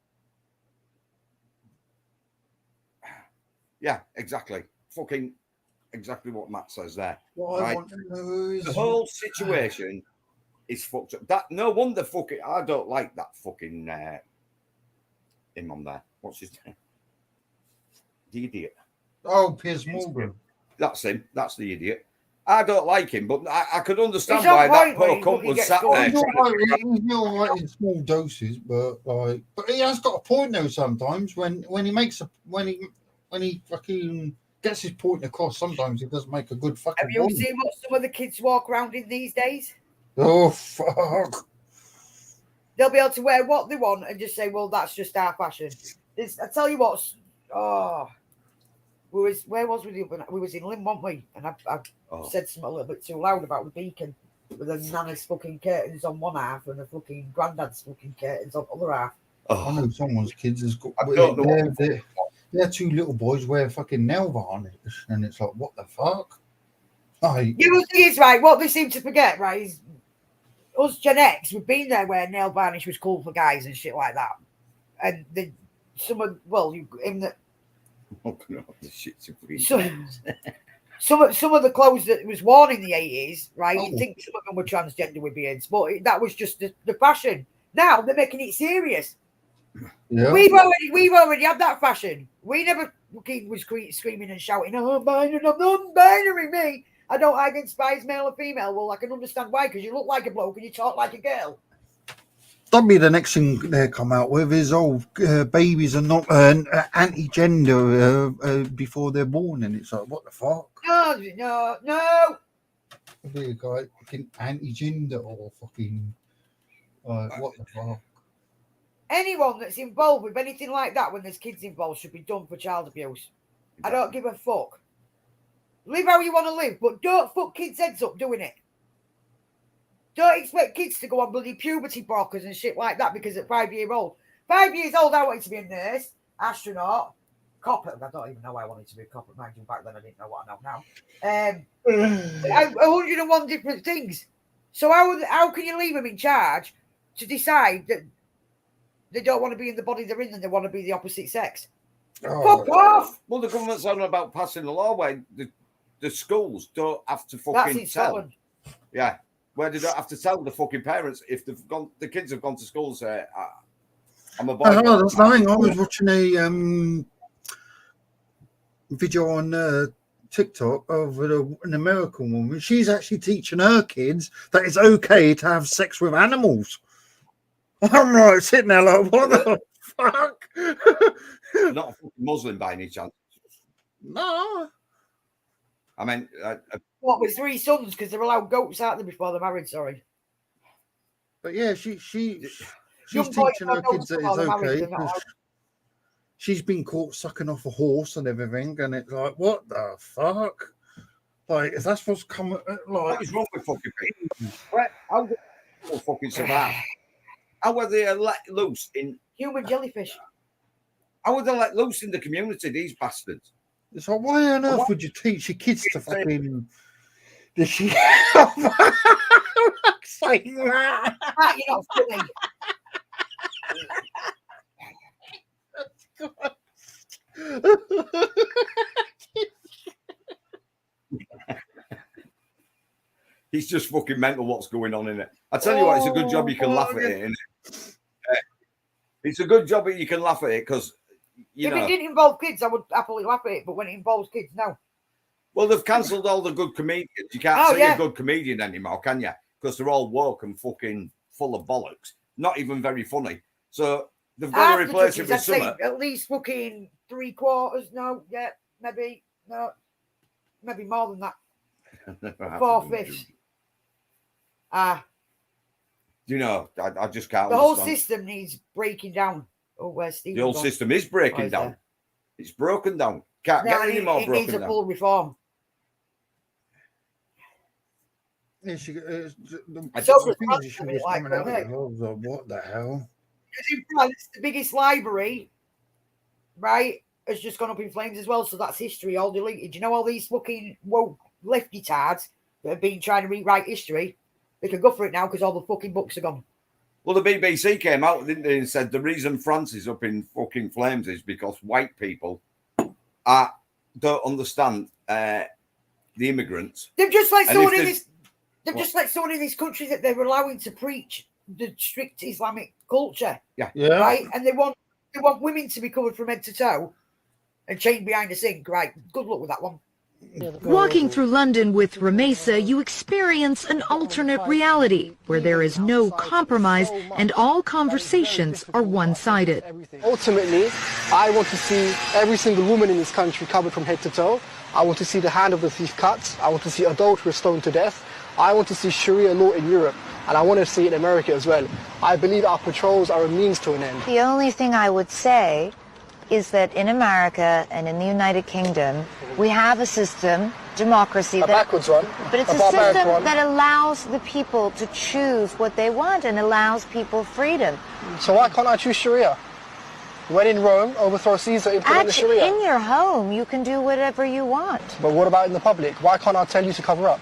Yeah, exactly. Fucking exactly what Matt says there. What I right? want to know is the whole situation is fucked up. That no wonder fucking I don't like that fucking him on there. What's his name? The idiot. Oh, Piers Morgan. That's him. That's the idiot. I don't like him, but I could understand why that poor cunt was sat there. He's all right in small doses, but he has got a point though. Sometimes when he makes when he fucking gets his point across, sometimes he does make a good fucking. Have you point. seen what some of the kids walk around in these days? Oh fuck! They'll be able to wear what they want and just say, "Well, that's just our fashion." I tell you what. Where was we the other night? We was in Lynn, weren't we? And I said something a little bit too loud about the beacon with the nana's fucking curtains on one half and the fucking granddad's fucking curtains on the other half. I know someone's kids has got. Their 2 little boys wear fucking nail varnish, and it's like, what the fuck? The thing is, right, what they seem to forget, right, is us Gen X, we've been there where nail varnish was cool for guys and shit like that. And some of the clothes that was worn in the 80s, right? You'd think some of them were transgender with beards, but that was just the fashion. Now they're making it serious. Yeah. We've already had that fashion. We never was screaming and shouting, "I'm non-binary, me. I don't identify as male or female." Well, I can understand why, because you look like a bloke and you talk like a girl. That'd be the next thing they come out with is babies are not anti-gender before they're born, and it's like, what the fuck? No. It'd be a guy fucking anti-gender or fucking what the fuck? Anyone that's involved with anything like that when there's kids involved should be done for child abuse. I don't give a fuck. Live how you want to live, but don't fuck kids' heads up doing it. Don't expect kids to go on bloody puberty blockers and shit like that because at 5 years old. 5 years old, I wanted to be a nurse, astronaut, cop. I don't even know why I wanted to be a cop. Mind you, back then I didn't know what I know now. 101 different things. So how can you leave them in charge to decide that they don't want to be in the body they're in and they want to be the opposite sex? Fuck off! Well, the government's on about passing a law where the schools don't have to That's fucking in tell. Scotland. Yeah, where they don't have to tell the fucking parents if the kids have gone to school and say, I'm a boy. That's nothing. I was watching a video on TikTok of an American woman. She's actually teaching her kids that it's okay to have sex with animals. I'm like sitting there like, what the fuck? Not a fucking Muslim by any chance. No. I mean, What, with 3 sons? Because they're allowed goats out there before they're married, sorry. But yeah, she's teaching Young boys her don't kids that before it's they're married, okay. they're not allowed. She's been caught sucking off a horse and everything, and it's like, what the fuck? Like, if that's what's coming, like, what is wrong with fucking people? How do people fucking survive? How were they let loose in human jellyfish? How were they let loose in the community? These bastards. It's like, why on earth would you teach your kids to fucking? Did she? Saying that. You're not funny. He's just fucking mental what's going on in it. I tell you what, it's a good job you can laugh at it, isn't it? It's a good job that you can laugh at it because, you know. If it didn't involve kids, I would happily laugh at it, but when it involves kids, no. Well, they've cancelled all the good comedians. You can't say a good comedian anymore, can you? Because they're all woke and fucking full of bollocks. Not even very funny. So they've got to replace it with something. At least fucking 3/4. No, yeah, maybe more than that. 4/5. You know, I just can't. The whole system needs breaking down. Oh, where's Steve? The whole system is breaking down. There? It's broken down. Can't get any more broken down. It needs a full reform. Yeah, she was coming out with what the hell? Because in France, the biggest library, right, has just gone up in flames as well. So that's history all deleted. You know all these fucking woke lefty tards that have been trying to rewrite history? They can go for it now because all the fucking books are gone. Well, the BBC came out, didn't they, and said the reason France is up in fucking flames is because white people don't understand the immigrants. They've just let someone in this. They've just let someone in this country that they're allowing to preach the strict Islamic culture. Yeah. Right, and they want women to be covered from head to toe and chained behind a sink. Right. Good luck with that one. Walking through London with Ramesa, you experience an alternate reality where there is no compromise and all conversations are one-sided. Ultimately, I want to see every single woman in this country covered from head to toe. I want to see the hand of the thief cut. I want to see adulterers stoned to death. I want to see Sharia law in Europe, and I want to see it in America as well. I believe our patrols are a means to an end. The only thing I would say is that in America and in the United Kingdom, we have a system, democracy. A backwards one. But it's a system that allows the people to choose what they want and allows people freedom. So why can't I choose Sharia? When in Rome, overthrow Caesar, implement the Sharia. In your home, you can do whatever you want. But what about in the public? Why can't I tell you to cover up?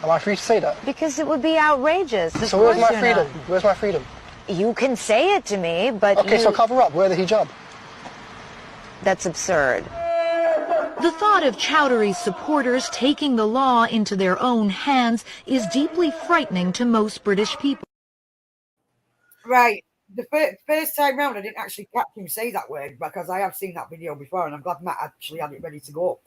Am I free to say that? Because it would be outrageous. So where's my freedom? Where's my freedom? You can say it to me, but okay, so cover up. Wear the hijab. That's absurd. The thought of Chowdhury's supporters taking the law into their own hands is deeply frightening to most British people. Right. The first time round, I didn't actually catch him say that word because I have seen that video before, and I'm glad Matt actually had it ready to go up.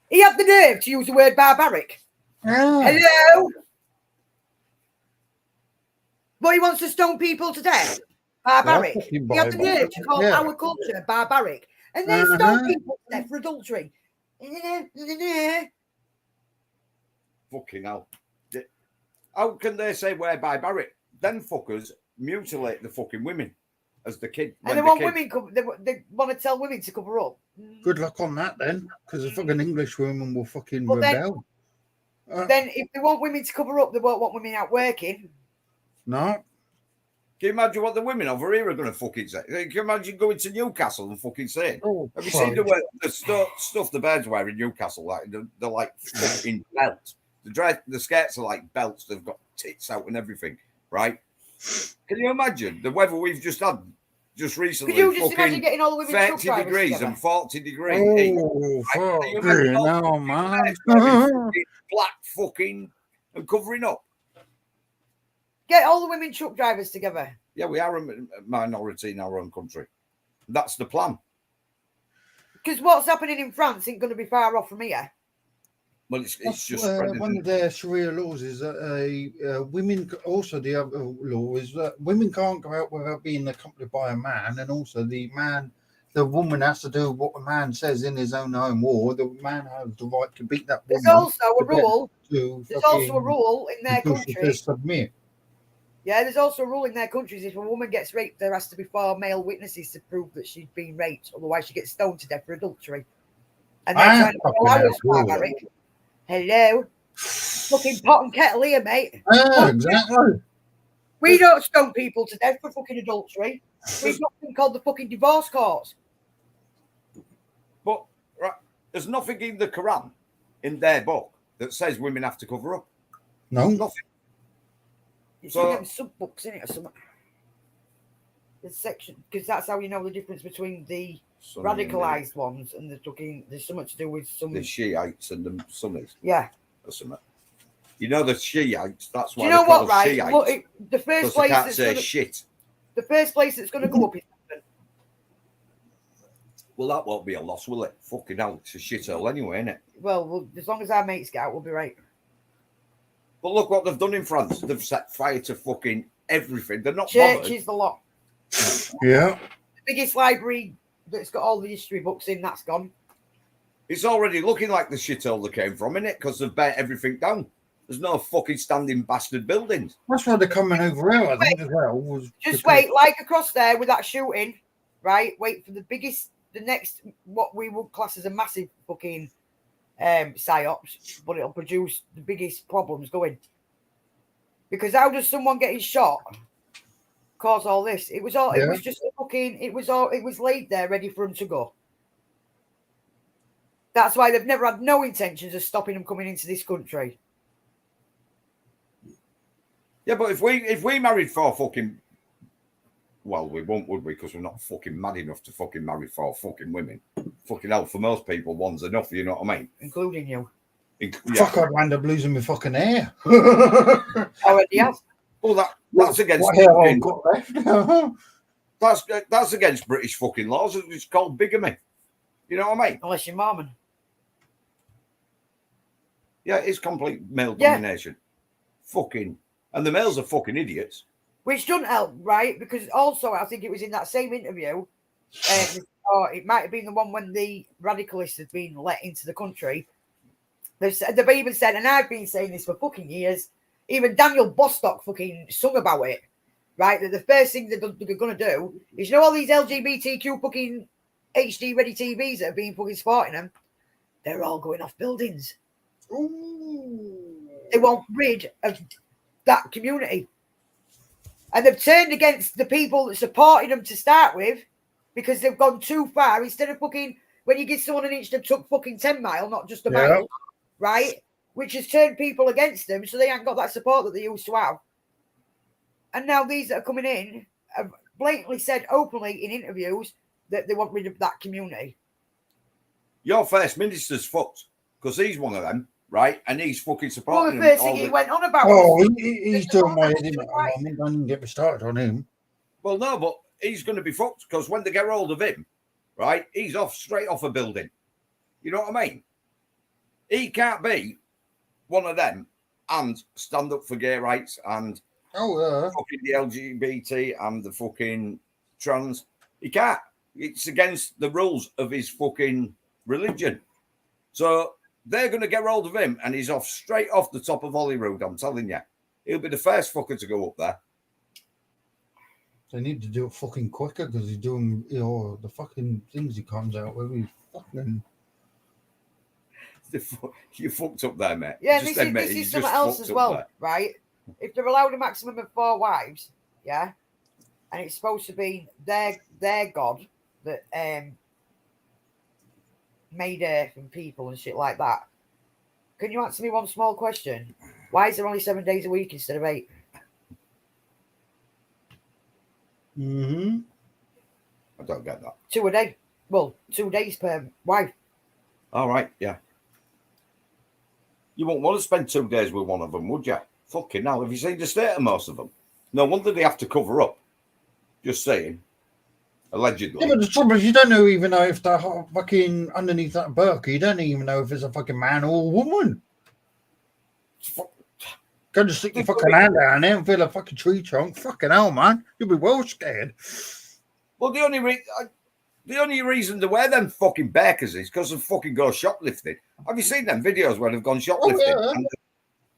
He had the nerve to use the word barbaric. Oh. Hello? But he wants to stone people to death. Barbaric. He had the nerve to call our culture barbaric. And then stone people to death for adultery. Fucking hell. How can they say we're barbaric? Them fuckers mutilate the fucking women as the kid. And they want women, they want to tell women to cover up. Good luck on that then, because a fucking English woman will fucking rebel. Then if they want women to cover up, they won't want women out working. No. Can you imagine what the women over here are going to fucking say? Can you imagine going to Newcastle and fucking saying, have you seen the stuff the birds wear in Newcastle? Like they're like fucking belts. The skirts are like belts. They've got tits out and everything, right? Can you imagine the weather we've just had just recently? Could you just imagine getting all the women 30 degrees together? and 40 degrees. Oh, Right? fucking man. Black fucking and covering up. Get all the women truck drivers together. Yeah, we are a minority in our own country. That's the plan. Because what's happening in France ain't going to be far off from here. Well, it's just one of their Sharia laws is that women. Also, the other law is that women can't go out without being accompanied by a man, and also the woman has to do what a man says in his own home, or the man has the right to beat that woman. There's also a rule. There's also a rule in their country. To submit. Yeah, there's also a rule in their countries. If a woman gets raped, there has to be 4 male witnesses to prove that she's been raped. Otherwise, she gets stoned to death for adultery. And they're trying to allow us barbaric. Hello, fucking pot and kettle here, mate. Exactly. We don't stone people to death for fucking adultery. We've got something called the fucking divorce courts. But right, there's nothing in the Quran, in their book, that says women have to cover up. No, nothing. It's in them sub-books, isn't it, or something? The section, because that's how you know the difference between the radicalised ones and the fucking. There's something to do with some the Shiites and the Sunnis. Yeah. Or something. You know the Shiites. That's why. Do you know what? Right. Shiites, Look, the first place can't that's say gonna, shit. The first place that's going to go up is London. Well, that won't be a loss, will it? Fucking hell, it's a shithole anyway, isn't it? Well, as long as our mates get out, we'll be right. But look what they've done in France. They've set fire to fucking everything. They're not Churches, the lot. Yeah. The biggest library that's got all the history books in, that's gone. It's already looking like the shithole they came from, innit? Because they've burnt everything down. There's no fucking standing bastard buildings. That's why they're coming over here, I think, as well. Just wait, like across there with that shooting, right? Wait for the next, what we would class as a massive fucking psyops, but it'll produce the biggest problems going. Because how does someone getting shot cause all this? It was all. Yeah. It was just a fucking. It was laid there, ready for them to go. That's why they've never had no intentions of stopping them coming into this country. Yeah, but if we married 4 fucking, well, we won't, would we? Because we're not fucking mad enough to fucking marry 4 fucking women. Fucking hell, for most people, one's enough. You know what I mean? Including you. Fuck, I'd wind up losing my fucking hair. Already has. Well, that's against. What hair I've got left? That's against British fucking laws. It's called bigamy. You know what I mean? Unless you're Mormon. Yeah, it's complete male domination. Fucking, and the males are fucking idiots. Which doesn't help, right? Because also, I think it was in that same interview, or it might have been the one when the radicalists had been let into the country. They've even said, and I've been saying this for fucking years, even Daniel Bostock fucking sung about it, right? That the first thing they're going to do is, you know, all these LGBTQ fucking HD ready TVs that have been fucking supporting them, they're all going off buildings. Ooh. They want rid of that community. And they've turned against the people that supported them to start with because they've gone too far. Instead of fucking, when you give someone an inch, they've took fucking 10 mile, not just a mile, right? Which has turned people against them, so they ain't got that support that they used to have. And now these that are coming in have blatantly said openly in interviews that they want rid of that community. Your first minister's fucked because he's one of them, right? And he's fucking supporting them. Well, the first thing he went on about. Oh, he's doing my head in at the moment. Don't get me started on him. Well, no, but he's going to be fucked because when they get hold of him, right, he's straight off a building. You know what I mean? He can't be one of them and stand up for gay rights and fucking the LGBT and the fucking trans. He can't. It's against the rules of his fucking religion. So they're going to get hold of him and he's straight off the top of Holyrood, I'm telling you. He'll be the first fucker to go up there. They need to do it fucking quicker because he's doing, you know, the fucking things he comes out with. He's fucking... You fucked up there, mate. Yeah, this is something else as well, right? If they're allowed a maximum of 4 wives, yeah, and it's supposed to be their god that made Earth and people and shit like that. Can you answer me one small question? Why is there only 7 days a week instead of 8? Mm-hmm. I don't get that. 2 a day. Well, 2 days per wife. All right, yeah. You won't want to spend 2 days with one of them, would you? Fucking hell, have you seen the state of most of them? No wonder they have to cover up. Just saying. Allegedly. Yeah, but the trouble is you don't even know if they're fucking underneath that burqa. You don't even know if it's a fucking man or a woman. Go to stick your fucking hand down there and feel a fucking tree trunk. Fucking hell, man. You'll be well scared. Well, the only reason they wear them fucking burqas is because of fucking go shoplifting. Have you seen them videos where they've gone shoplifting? Oh, yeah.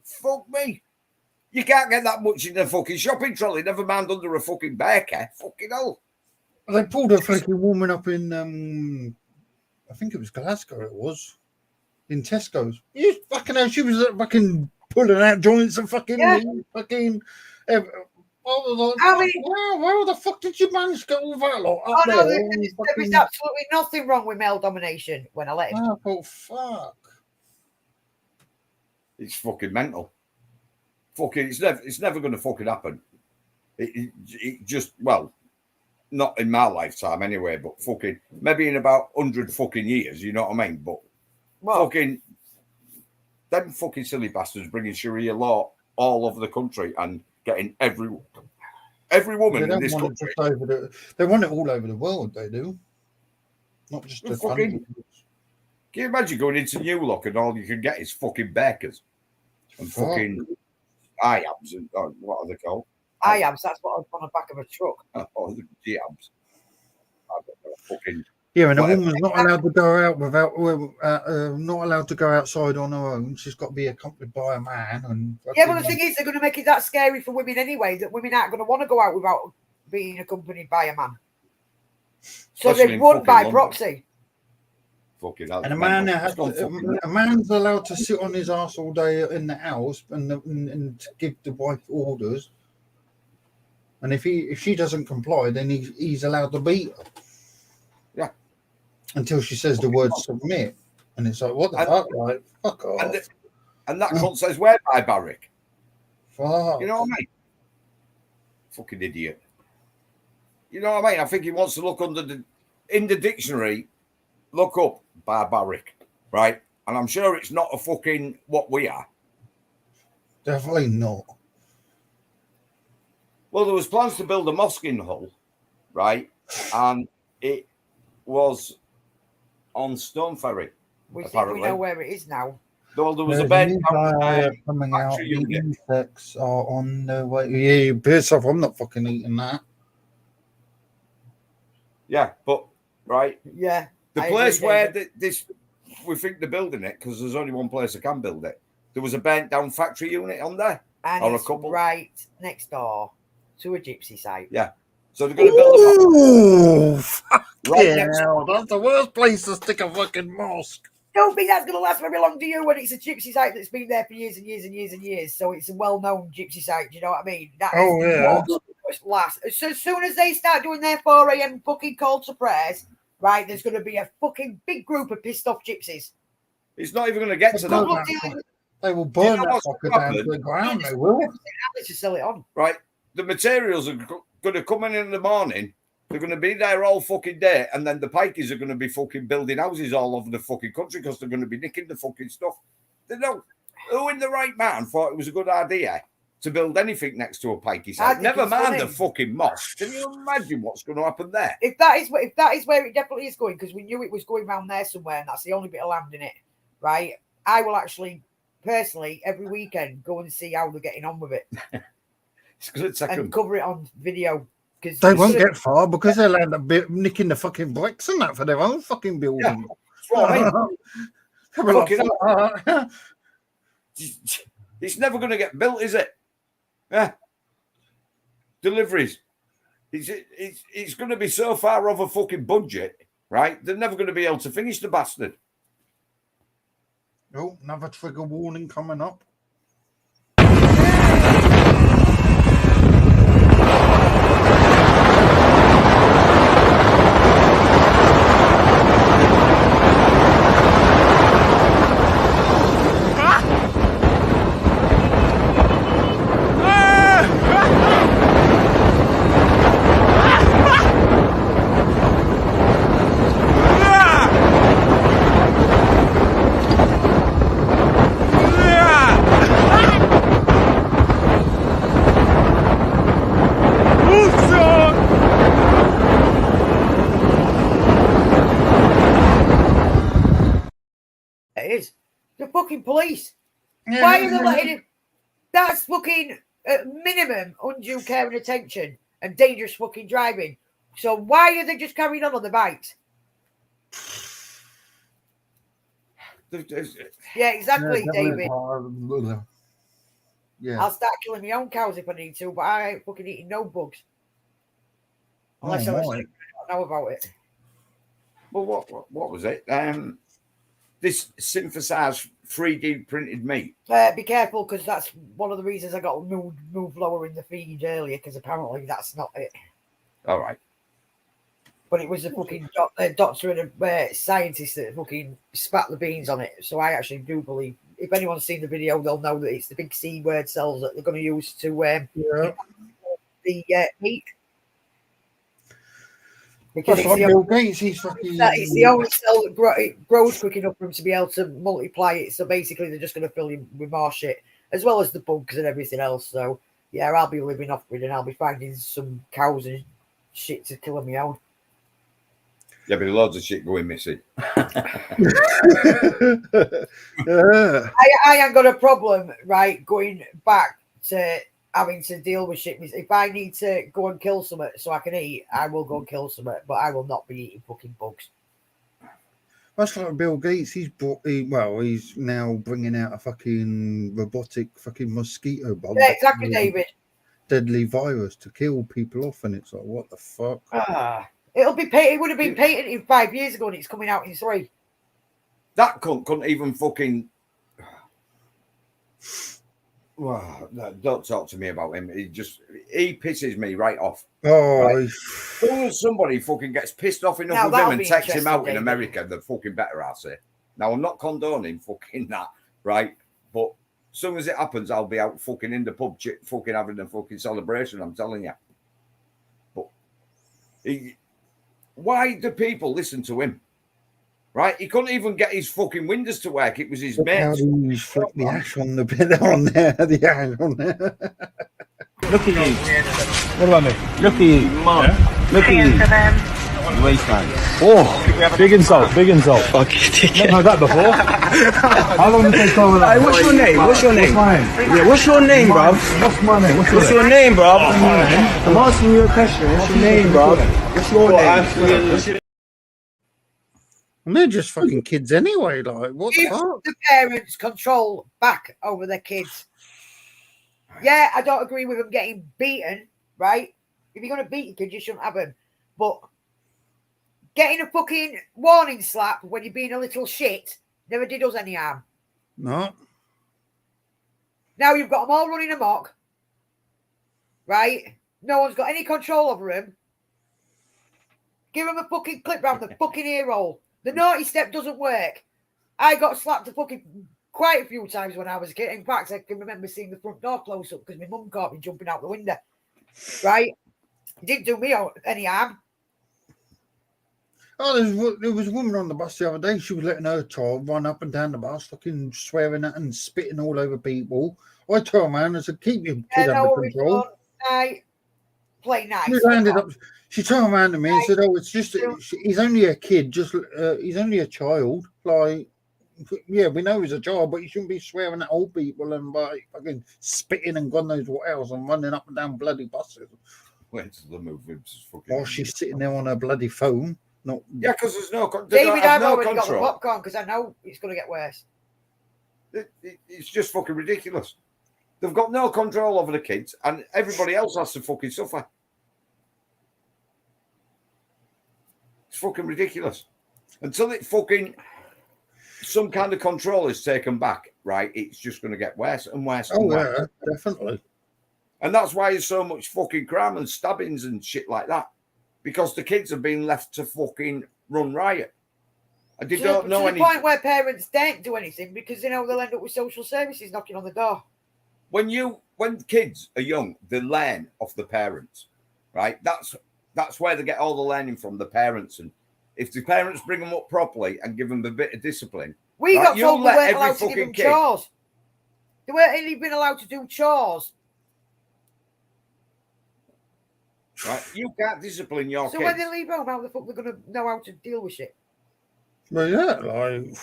Fuck me. You can't get that much in a fucking shopping trolley, never mind under a fucking burqa. Fucking hell. They pulled a fucking woman up in, I think it was Glasgow, it was, in Tesco's. You fucking hell, she was fucking pulling out joints and fucking, fucking, I was like, where the fuck did you manage to get all that lot up there? There was absolutely nothing wrong with male domination when I let him. Oh, fuck. It's fucking mental. Fucking, it's never going to fucking happen. It just, well, not in my lifetime anyway, but fucking, maybe in about 100 fucking years, you know what I mean? But fucking, them fucking silly bastards bringing Sharia law all over the country and getting every woman in this country. They want it all over the world, they do. Not just the fucking. Can you imagine going into New Look and all you can get is fucking burqas and fucking IABs and what are they called? IABs, that's what I was on the back of a truck. Oh, the GABs. Fucking. Yeah, and a woman's not allowed to go out without, not allowed to go outside on her own. She's got to be accompanied by a man. And yeah, but the thing is, they're going to make it that scary for women anyway that women aren't going to want to go out without being accompanied by a man. So they won by proxy. Fucking and a man's allowed to sit on his ass all day in the house and give the wife orders. And if she doesn't comply, then he's allowed to beat her. Yeah. Until she says the word submit. And it's like, what the fuck? Like, fuck off. And that cunt says, where by Barrick? Fuck. You know what I mean? Fucking idiot. You know what I mean? I think he wants to look in the dictionary, look up barbaric, right? And I'm sure it's not a fucking what we are. Definitely not. Well, there was plans to build a mosque in Hull, right? And it was on Stone Ferry, apparently. We know where it is now. Well, there was a bed coming out. The insects are on the way. Yeah, you piss off. I'm not fucking eating that. Yeah, but, right? Yeah. The place where we think they're building it, because there's only one place that can build it, there was a burnt down factory unit on there. And or it's a couple. Right next door to a gypsy site. Yeah. So they're going to build a mosque. Right now, that's the worst place to stick a fucking mosque. Don't think that's going to last very long, do you? When it's a gypsy site that's been there for years and years and years and years, so it's a well-known gypsy site. Do you know what I mean? That is last. So as soon as they start doing their 4 a.m. fucking call to prayers, right? There's going to be a fucking big group of pissed off gypsies. It's not even going to get to that. They will burn that fucker down to the ground. They will. To sell it on. Right. The materials are going to come in the morning. They're going to be there all fucking day, and then the pikeys are going to be fucking building houses all over the fucking country because they're going to be nicking the fucking stuff. They don't. Who in the right man thought it was a good idea to build anything next to a pikey site? Never mind the fucking mosque. Can you imagine what's going to happen there? If that is where it definitely is going, because we knew it was going around there somewhere, and that's the only bit of land in it, right? I will actually, personally, every weekend go and see how they're getting on with it. It's going to take and cover it on video. They won't get far because they'll end up nicking the fucking bricks and that for their own fucking building. Yeah, that's what I mean. It's never going to get built, is it? Yeah. Deliveries. It's going to be so far over fucking budget, right? They're never going to be able to finish the bastard. Oh, another trigger warning coming up. fucking police. Yeah, Why are they letting him? That's fucking minimum undue care and attention and dangerous fucking driving. So why are they just carrying on the bikes? Yeah, exactly, David. Yeah. I'll start killing my own cows if I need to, but I ain't fucking eating no bugs. Unless I don't know about it. Well, what was it? This synthesized 3D printed meat. Be careful, because that's one of the reasons I got moved lower in the feed earlier, because apparently that's not it. All right. But it was a fucking doctor and a scientist that fucking spat the beans on it. So I actually do believe, if anyone's seen the video, they'll know that it's the big C word cells that they're going to use to the meat. Because That's like Bill Gates, he's fucking... It's the only cell that grows quick enough for him to be able to multiply it. So basically, they're just going to fill him with more shit, as well as the bugs and everything else. So, yeah, I'll be living off grid and I'll be finding some cows and shit to kill on my own. Yeah, but loads of shit going missing. I ain't got a problem, right, going back to having to deal with shit. If I need to go and kill something so I can eat, I will go and kill something, but I will not be eating fucking bugs. That's like Bill Gates. He's now bringing out a fucking robotic fucking mosquito bomb. Yeah, exactly, David. Deadly virus to kill people off, and it's like, what the fuck? It would have been patented 5 years ago, and it's coming out in 3. That couldn't even fucking. Well, don't talk to me about him. He pisses me right off. Oh, right? As soon as somebody fucking gets pissed off enough with him and takes him out in America, they're fucking better, I say. Now, I'm not condoning fucking that, right? But as soon as it happens, I'll be out fucking in the pub, fucking having a fucking celebration, I'm telling you. But why do people listen to him? Right? He couldn't even get his fucking windows to work. It was his mates. How do you flick the ash on the bit on there? The ash on there. Look at you. What about me? Look at you. Mom. Yeah. Look at you. Waistline. Oh, big insult. Big insult. Fucking never heard that before. How long did it take over that? Hey, what's your name? What's your name? What's my name? Yeah, what's your name, bruv? What's my name? What's your name, bruv? I'm asking you a question. What's your name, bruv? What's your name? And they're just fucking kids anyway. Like, what the fuck? The parents control back over their kids. Yeah, I don't agree with them getting beaten, right? If you're going to beat your kids, you shouldn't have them. But getting a fucking warning slap when you're being a little shit never did us any harm. No. Now you've got them all running amok, right? No one's got any control over them. Give them a fucking clip round the fucking ear hole. The naughty step doesn't work. I got slapped quite a few times when I was a kid. In fact, I can remember seeing the front door close up because my mum caught me jumping out the window. Right? It didn't do me any harm. Oh, there was a woman on the bus the other day. She was letting her child run up and down the bus, fucking swearing at and spitting all over people. I told her, man, I said, keep your kid under control. Play nice. She turned around to me and said, "Oh, it's just he's only a kid. He's only a child. Like, yeah, we know he's a child, but you shouldn't be swearing at old people and like fucking spitting and God knows what else and running up and down bloody buses." Went to the movie. While she's sitting there on her bloody phone. Yeah, because there's no. David, I've already got the popcorn because I know it's going to get worse. It's just fucking ridiculous. They've got no control over the kids, and everybody else has to fucking suffer. It's fucking ridiculous. Until it fucking some kind of control is taken back, right? It's just going to get worse and worse. Oh, yeah, definitely. And that's why there's so much fucking crime and stabbings and shit like that. Because the kids have been left to fucking run riot. And they don't know any. To the point where parents don't do anything because they know they'll end up with social services knocking on the door. When kids are young, they learn off the parents, right? That's where they get all the learning from, the parents. And if the parents bring them up properly and give them a bit of discipline, we got told we weren't allowed to give them chores. They weren't even allowed to do chores. Right? You can't discipline your kids. So when they leave home, how the fuck they're going to know how to deal with shit? Well, yeah, like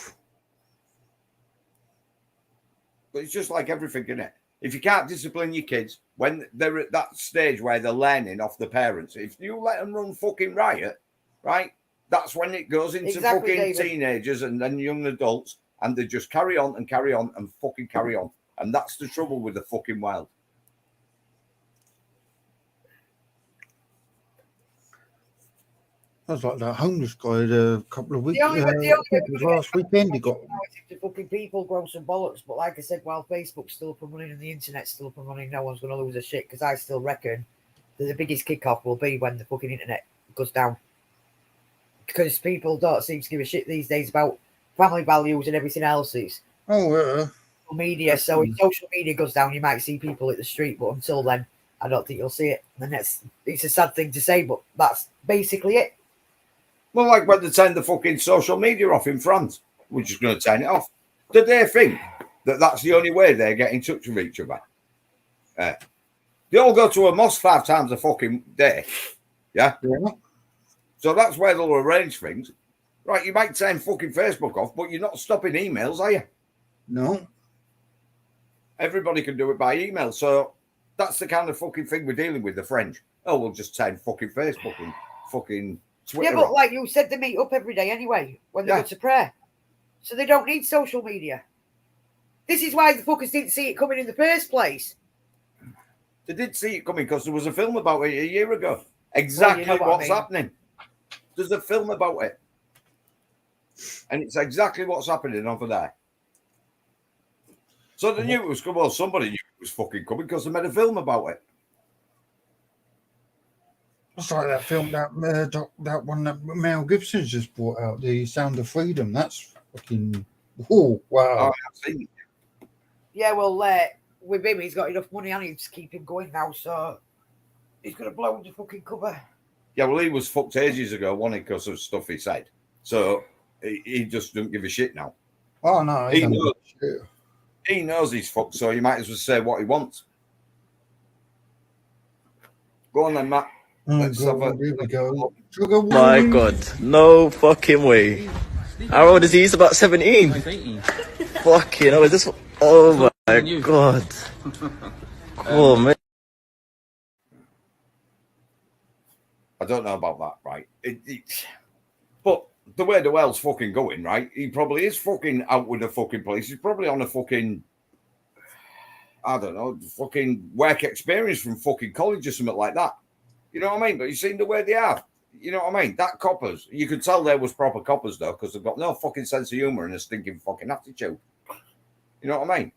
But it's just like everything, isn't it? If you can't discipline your kids when they're at that stage where they're learning off the parents, if you let them run fucking riot, right, that's when it goes into fucking teenagers and then young adults, and they just carry on and fucking carry on. And that's the trouble with the fucking world. That's like that homeless guy a couple of weeks last weekend. He got the fucking people grow some bollocks, but like I said, while Facebook's still up and running and the internet's still up and running, no one's going to lose a shit, because I still reckon that the biggest kickoff will be when the fucking internet goes down, because people don't seem to give a shit these days about family values and everything else. It's media. So if social media goes down, you might see people at the street, but until then, I don't think you'll see it. And it's a sad thing to say, but that's basically it. Well, like when they turn the fucking social media off in France, we're just going to turn it off. Do they think that that's the only way they get in touch with each other? They all go to a mosque 5 times a fucking day. Yeah? So that's where they'll arrange things. Right, you might turn fucking Facebook off, but you're not stopping emails, are you? No. Everybody can do it by email. So that's the kind of fucking thing we're dealing with, the French. Oh, we'll just turn fucking Facebook and fucking Twitter. Yeah, but like you said, they meet up every day anyway when they go to prayer. So they don't need social media. This is why the fuckers didn't see it coming in the first place. They did see it coming because there was a film about it a year ago. Exactly what's happening. There's a film about it. And it's exactly what's happening over there. So they knew it was coming. Well, somebody knew it was fucking coming because they made a film about it. It's like that film, that one that Mel Gibson's just brought out, The Sound of Freedom. That's fucking, wow. Oh, I've seen it. Yeah, well, with him, he's got enough money and he's to keep him going now, so he's going to blow the fucking cover. Yeah, well, he was fucked ages ago, wasn't he, because of stuff he said. So he just doesn't give a shit now. Oh, no. He knows he's fucked, so he might as well say what he wants. Go on then, Matt. Here we go. My God, no fucking way. How old is he? He's about 17. Fucking hell, is this? Oh my God. Oh man. I don't know about that, right? But the way the world's fucking going, right? He probably is fucking out with the fucking police. He's probably on a fucking, I don't know, fucking work experience from fucking college or something like that. You know what I mean? But you've seen the way they are. You know what I mean? That coppers, you could tell there was proper coppers though, because they've got no fucking sense of humour and a stinking fucking attitude. You know what I mean?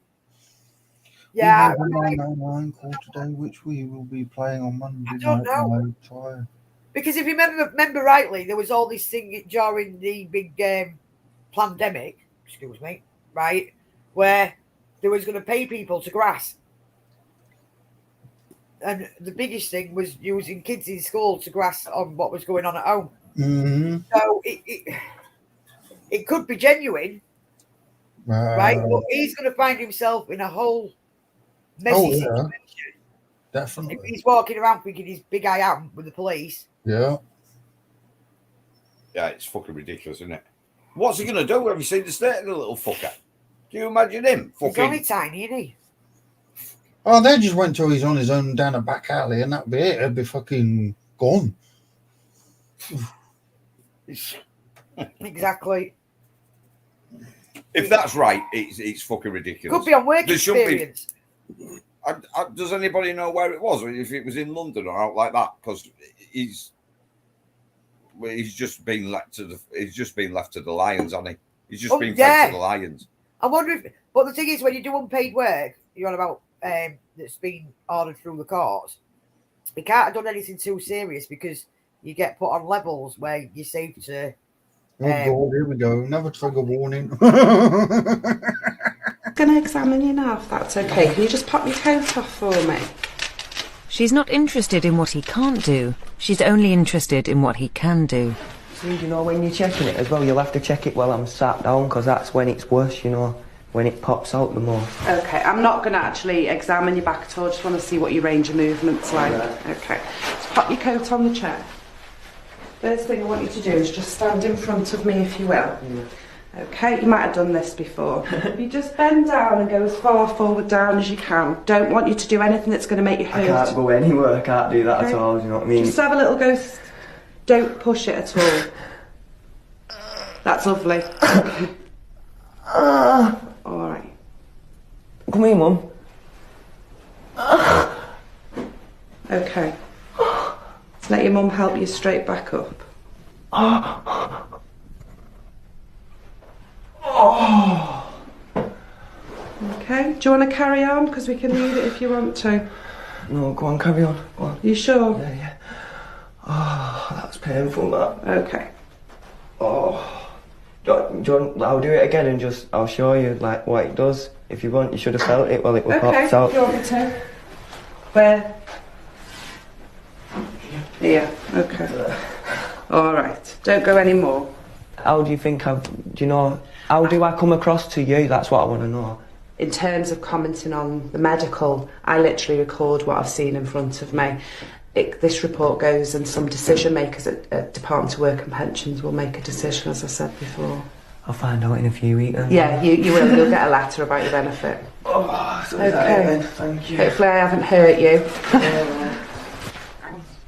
Yeah. We have a 999 call today, which we will be playing on Monday. I don't know. Because if you remember rightly, there was all this thing during the big pandemic, excuse me, right, where they was going to pay people to grass. And the biggest thing was using kids in school to grasp on what was going on at home. Mm-hmm. So it could be genuine, right? But he's going to find himself in a whole messy situation. Definitely. If he's walking around thinking he's big I am with the police. Yeah. Yeah, it's fucking ridiculous, isn't it? What's he going to do? Have you seen the state of the little fucker? Can you imagine him? He's only tiny, isn't he? Oh, they just went till he's on his own down a back alley and that'd be it. It'd be fucking gone. Exactly. If that's right, it's fucking ridiculous. Could be on work experience. Does anybody know where it was? If it was in London or out like that? Because he's just been left to the lions, hasn't he? He's just been fed to the lions. I wonder if, but the thing is, when you do unpaid work, you're on about that's been ordered through the courts. You can't have done anything too serious because you get put on levels where you're safe to. Oh God, here we go. Another trigger warning. I'm going to examine you now, if that's okay. Can you just pop your coat off for me? She's not interested in what he can't do. She's only interested in what he can do. See, you know, when you're checking it as well, you'll have to check it while I'm sat down, because that's when it's worse, you know, when it pops out the most. Okay, I'm not going to actually examine your back at all. Just want to see what your range of movement's like. Right. Okay, just pop your coat on the chair. First thing I want you to do is just stand in front of me, if you will. Okay, you might have done this before. You just bend down and go as far forward down as you can. Don't want you to do anything that's going to make you hurt. I can't go anywhere, I can't do that at all, do you know what I mean? Just have a little go. Don't push it at all. That's lovely. Alright. Come here, Mum. Okay. Let your mum help you straight back up. Okay, do you want to carry on? Because we can leave it if you want to. No, go on, carry on. Go on. You sure? Yeah, yeah. Oh, that's painful, that. Okay. Oh. I'll do it again and just, I'll show you, like, what it does. If you want, you should have felt it while it was popped out. Okay, you want me to? Where? Here, okay. Alright, don't go any more. How do you think do you know, how do I come across to you? That's what I want to know. In terms of commenting on the medical, I literally record what I've seen in front of me. This report goes and some decision makers at Department of Work and Pensions will make a decision, as I said before. I'll find out in a few weeks. Yeah, you will. You'll get a letter about your benefit. Oh, so okay. Thank you. Hopefully I haven't hurt you.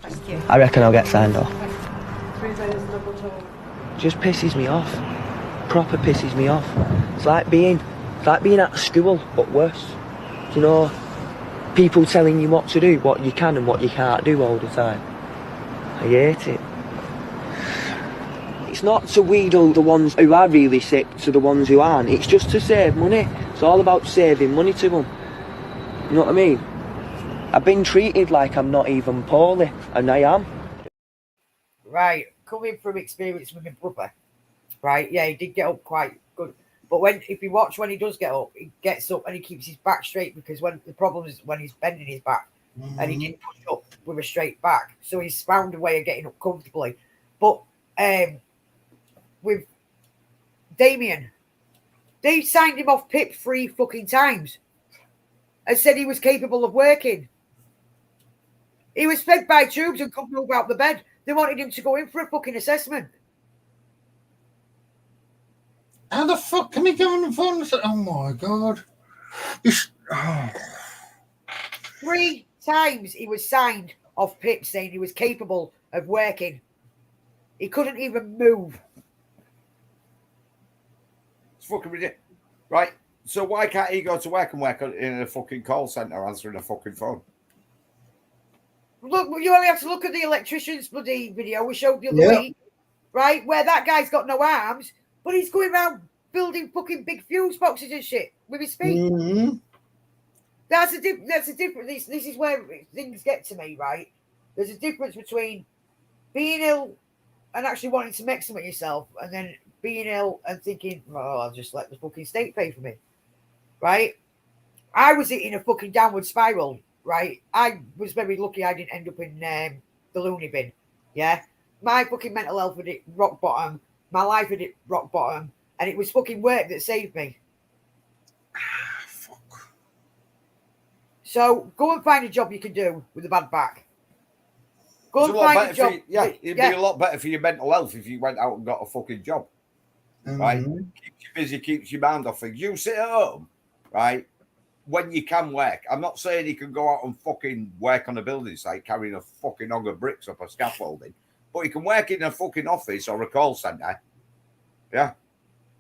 Thank you. I reckon I'll get signed off. Just pisses me off. Proper pisses me off. It's like being at school, but worse. You know, people telling you what to do, what you can and what you can't do all the time. I hate it. It's not to wheedle the ones who are really sick to the ones who aren't. It's just to save money. It's all about saving money to them. You know what I mean? I've been treated like I'm not even poorly, and I am. Right, coming from experience with my brother, right? Yeah, he did get up quite good. But if you watch when he does get up, he gets up and he keeps his back straight, because when the problem is when he's bending his back, and he didn't push up with a straight back. So he's found a way of getting up comfortably. But with Damien, they signed him off PIP 3 fucking times and said he was capable of working. He was fed by tubes and couldn't move out the bed. They wanted him to go in for a fucking assessment. How the fuck can he go on the phone and say, oh my God. 3 times he was signed off PIP saying he was capable of working. He couldn't even move. It's fucking ridiculous. Right. So why can't he go to work and work in a fucking call centre answering a fucking phone? Look, you only have to look at the electrician's bloody video we showed the other week, right? Where that guy's got no arms, but he's going around building fucking big fuse boxes and shit with his feet. Mm-hmm. That's a difference. This is where things get to me, right? There's a difference between being ill and actually wanting to make something of yourself, and then being ill and thinking, oh, I'll just let the fucking state pay for me, right? I was in a fucking downward spiral, right? I was very lucky I didn't end up in the loony bin, yeah? My fucking mental health had hit rock bottom. My life had hit rock bottom, and it was fucking work that saved me. Fuck. So go and find a job you can do with a bad back. Go and find a job. It'd be a lot better for your mental health if you went out and got a fucking job. Right? Keeps you busy, keeps your mind off things. You sit at home, right? When you can work. I'm not saying you can go out and fucking work on a building site carrying a fucking hog of bricks up a scaffolding, but you can work in a fucking office or a call centre. Yeah.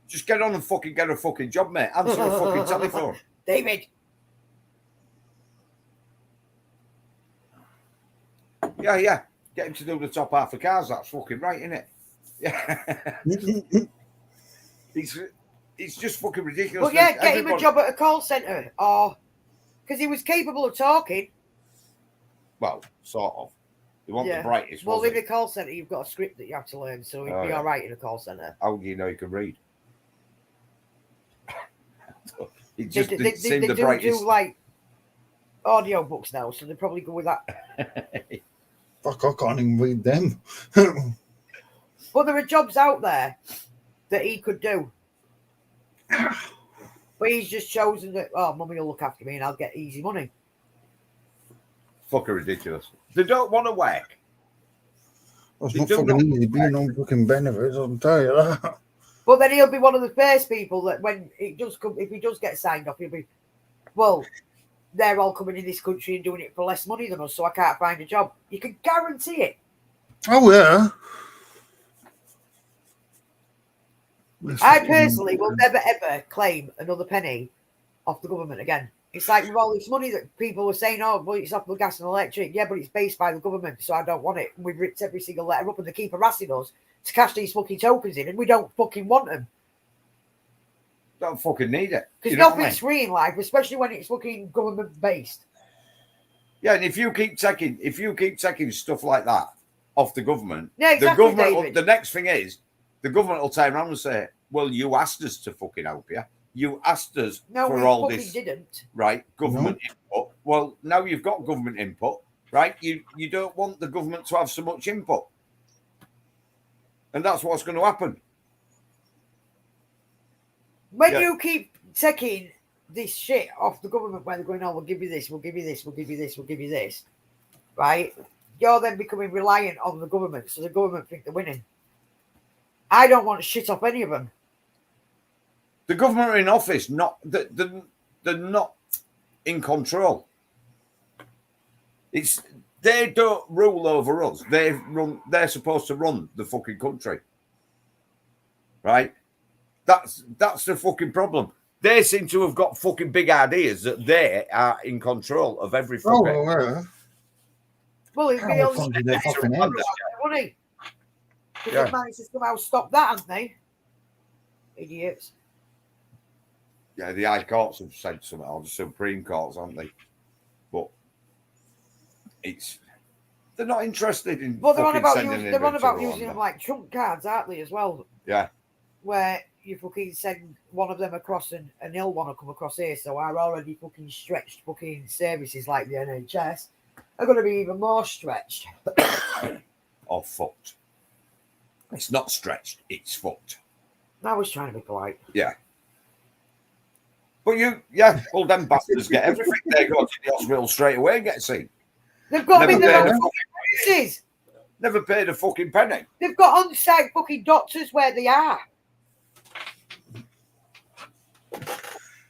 Just get on and fucking get a fucking job, mate. Answer a fucking telephone. David. Yeah. Get him to do the top half of cars. That's fucking right, isn't it? Yeah. It's just fucking ridiculous. But yeah, get him a job at a call centre, or because he was capable of talking. Well, sort of. He wasn't the brightest. Well, in a call centre, you've got a script that you have to learn, so he'd be all right in a call centre. How do you know you can read? He just didn't seem the brightest. They do like audio books now, so they probably go with that. Fuck, I can't even read them. But there are jobs out there that he could do. But he's just chosen that, oh, mummy will look after me and I'll get easy money. Fucking ridiculous. They don't want to work. It's not fucking easy being on fucking benefits, I'll tell you that. But then he'll be one of the first people that when it does come, if he does get signed off, he'll be, well, they're all coming in this country and doing it for less money than us, so I can't find a job. You can guarantee it. Oh, yeah. I personally will never, ever claim another penny off the government again. It's like with all this money that people were saying, oh, well, it's off the gas and electric. Yeah, but it's based by the government, so I don't want it. And we've ripped every single letter up and they keep harassing us to cash these fucking tokens in, and we don't fucking want them. Don't fucking need it. Because You know what I nothing's mean? free in life, especially when it's fucking government based. Yeah, and if you keep taking stuff like that off the government, Yeah, exactly, the government, David. the next thing is the government will turn around and say, "Well, you asked us to fucking help you. You asked us No, for we all fucking this, didn't. right? Government input. Well, now you've got government input, right? You don't want the government to have so much input, and that's what's going to happen. When Yeah. you keep taking this shit off the government when they're going, oh, we'll give you this, we'll give you this, we'll give you this, we'll give you this, right? You're then becoming reliant on the government, so the government think they're winning. I don't want to shit off any of them. The government are in office, they're not in control. They don't rule over us. They're supposed to run the fucking country. Right? That's the fucking problem. They seem to have got fucking big ideas that they are in control of every fucking. Oh, yeah. Well, it'd be all Can't do their fucking heads. money. Because Yeah. they've managed to somehow stop that, haven't they? Idiots. Yeah, the High Courts have said something, or the Supreme Courts, haven't they? But they're not interested in. Well, they're on fucking about sending using, they're on anybody about to using Rwanda. them like trump cards, aren't they, as well? Yeah. Where you fucking send one of them across and an ill one will come across here. So our already fucking stretched fucking services like the NHS are going to be even more stretched. Or fucked. It's not stretched, it's fucked. I was trying to be polite. Yeah. But well, them bastards get everything. They go to the hospital straight away and get seen. They've got Never them in their paid a own fucking- places. Never paid a fucking penny. They've got on-site fucking doctors where they are.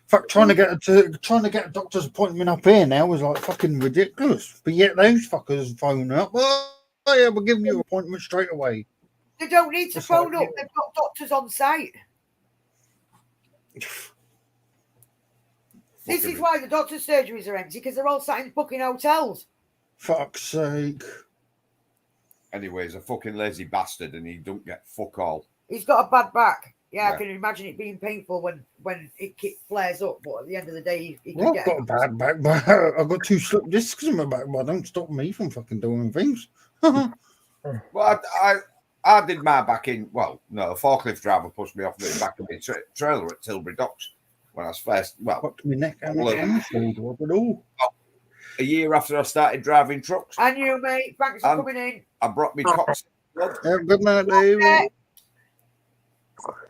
Fuck, trying to get a doctor's appointment up here now is like fucking ridiculous. But yet those fuckers phone up. Oh yeah, we'll give you an appointment straight away. They don't need to It's phone like- up. They've got doctors on site. This is why the doctor's surgeries are empty, because they're all sat in fucking hotels. Fuck's sake. Anyway, he's a fucking lazy bastard and he don't get fuck all. He's got a bad back. Yeah, Yeah. I can imagine it being painful when it flares up, but at the end of the day, he can Well, get I've got a bad back, but I've got 2 slip discs in my back, but don't stop me from fucking doing things. Well, I did my back in. Well, no, a forklift driver pushed me off the back of my trailer at Tilbury Docks when I was first. Well, fucked my neck and my hand shoulder up at all. A year after I started driving trucks. And you, mate, thanks for coming in. I brought me cocks. Good night, David.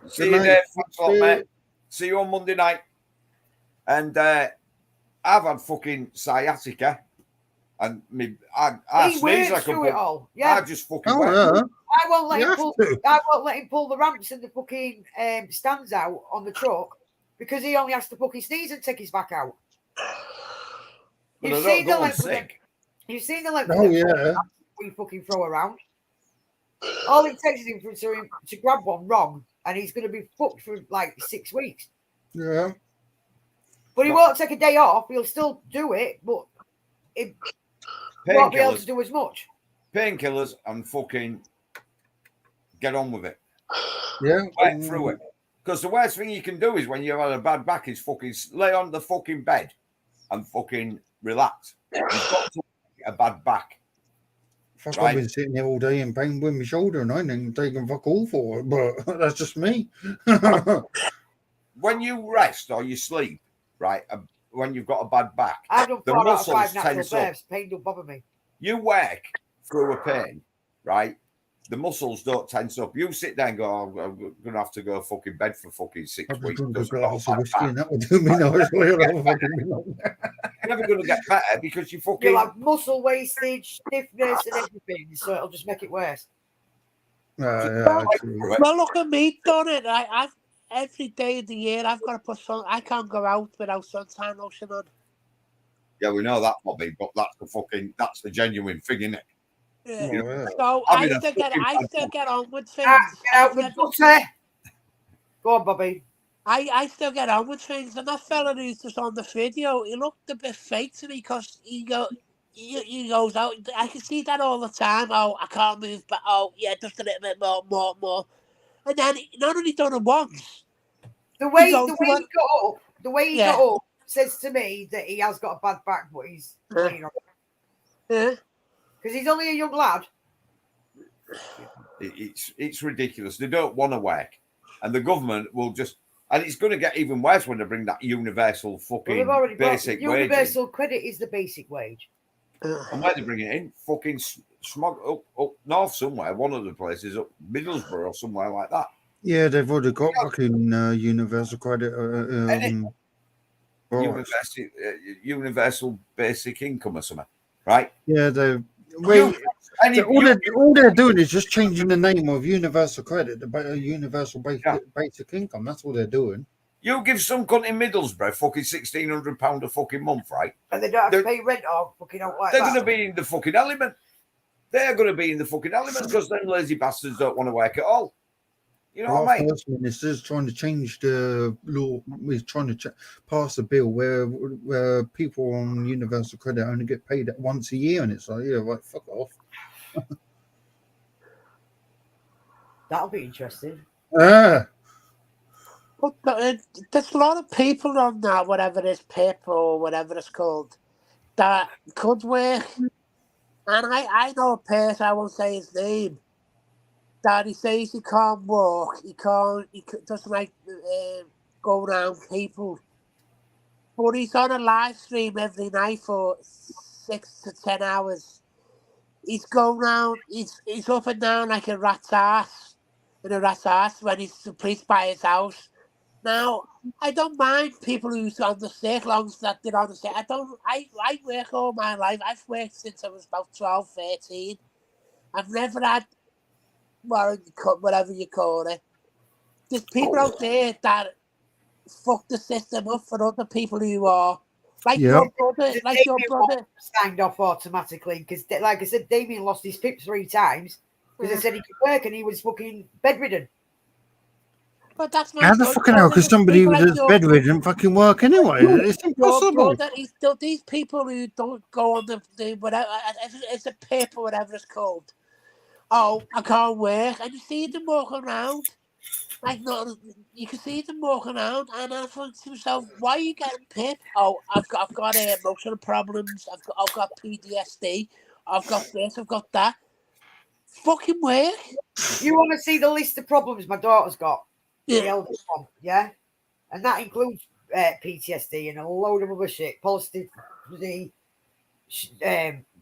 See you there. Thanks a lot, mate. See you on Monday night. And I've had fucking sciatica. And I He sneeze works like a through it bug. all. Yeah. I just fucking Oh, work. yeah. I won't let You him have pull. to. I won't let him pull the ramps and the fucking stands out on the truck because he only has to fucking sneeze and take his back out. But You've I don't seen the go and length. sick. You've seen the length. Oh, of them yeah. we fucking throw around. All it takes is him to grab one wrong, and he's going to be fucked for like 6 weeks. Yeah. But he won't take a day off. He'll still do it, but he won't be able to do as much. Painkillers and fucking get on with it. Yeah. Work through it. Because the worst thing you can do is when you've had a bad back is fucking lay on the fucking bed and fucking relax. You've got to get a bad back. Fuck, Right. I've been sitting here all day in pain with my shoulder and I ain't taking fuck all for it, but that's just me. When you rest or you sleep, right, when you've got a bad back, I've done the 4 out of muscles 5 natural tense up. births. Pain don't bother me. You work through a pain, right? The muscles don't tense up. You sit there and go, oh, I'm going to have to go fucking bed for fucking 6 I've just weeks. drunk a because I've glass got of a whiskey bad and back. that would do me nicely. You're never going to get better because you fucking... You'll have muscle wastage, stiffness, and everything, so it'll just make it worse. Well, look at me, done it. I've every day of the year I've got to put sun. I can't go out without suntan lotion on. Yeah, we know that, Bobby, but that's the genuine thing, isn't it? Yeah. You know, So I mean, I still get on with things. Get out with butter. Go on, Bobby. I still get on with things, and that fella who's just on the video, he looked a bit fake to me because he goes out. I can see that all the time. Oh, I can't move, but oh yeah, just a little bit more, and then not only done it once. The way he got up says to me that he has got a bad back, but he's playing on it. Yeah. Because he's only a young lad. It's ridiculous. They don't want to work, and the government will just. And it's going to get even worse when they bring that universal fucking basic wage. Universal credit is the basic wage. And where they bring it in? Fucking smog up north somewhere. One of the places up Middlesbrough or somewhere like that. Yeah, they've already got fucking universal credit. Universal basic income or something, right? Yeah, all they're doing is just changing the name of universal credit to universal basic income. That's all they're doing. You give some cunt in Middlesbrough fucking £1,600 a fucking month, right? And they don't have to pay rent or fucking out like they're that. They're going to be in the fucking element. They're going to be in the fucking element because them lazy bastards don't want to work at all. You know what I mean? Our First Minister's trying to change the law. He's trying to pass a bill where people on universal credit only get paid once a year, and it's like, yeah, right, fuck off. That'll be interesting. But there's a lot of people on that, whatever this PIP or whatever it's called, that could work. And I know a person, I won't say his name, that he says he can't walk, he doesn't like go around people. But he's on a live stream every night for 6 to 10 hours. He's going round, he's up and down like a rat's ass, in a rat's ass when he's the police by his house. Now, I don't mind people who's on the sick, long as that they're on the sick. I work all my life. I've worked since I was about 12, 13. I've never had whatever you call it. There's people out there that fuck the system up for other people who are your brother. Like your brother signed off automatically because, like I said, Damien lost his PIP 3 times because they said he could work and he was fucking bedridden. But that's how the fucking hell? Because somebody that's bedridden fucking work anyway. It's impossible. These people who don't go on the whatever, it's a PIP or whatever it's called. Oh, I can't work. And you see them walking around. You can see them walking around, and I think to myself, why are you getting PIP? Oh, I've got emotional problems. I've got PTSD. I've got this. I've got that. Fucking work. You want to see the list of problems my daughter's got? Yeah. The eldest one, yeah, and that includes PTSD and a load of other shit, positivity,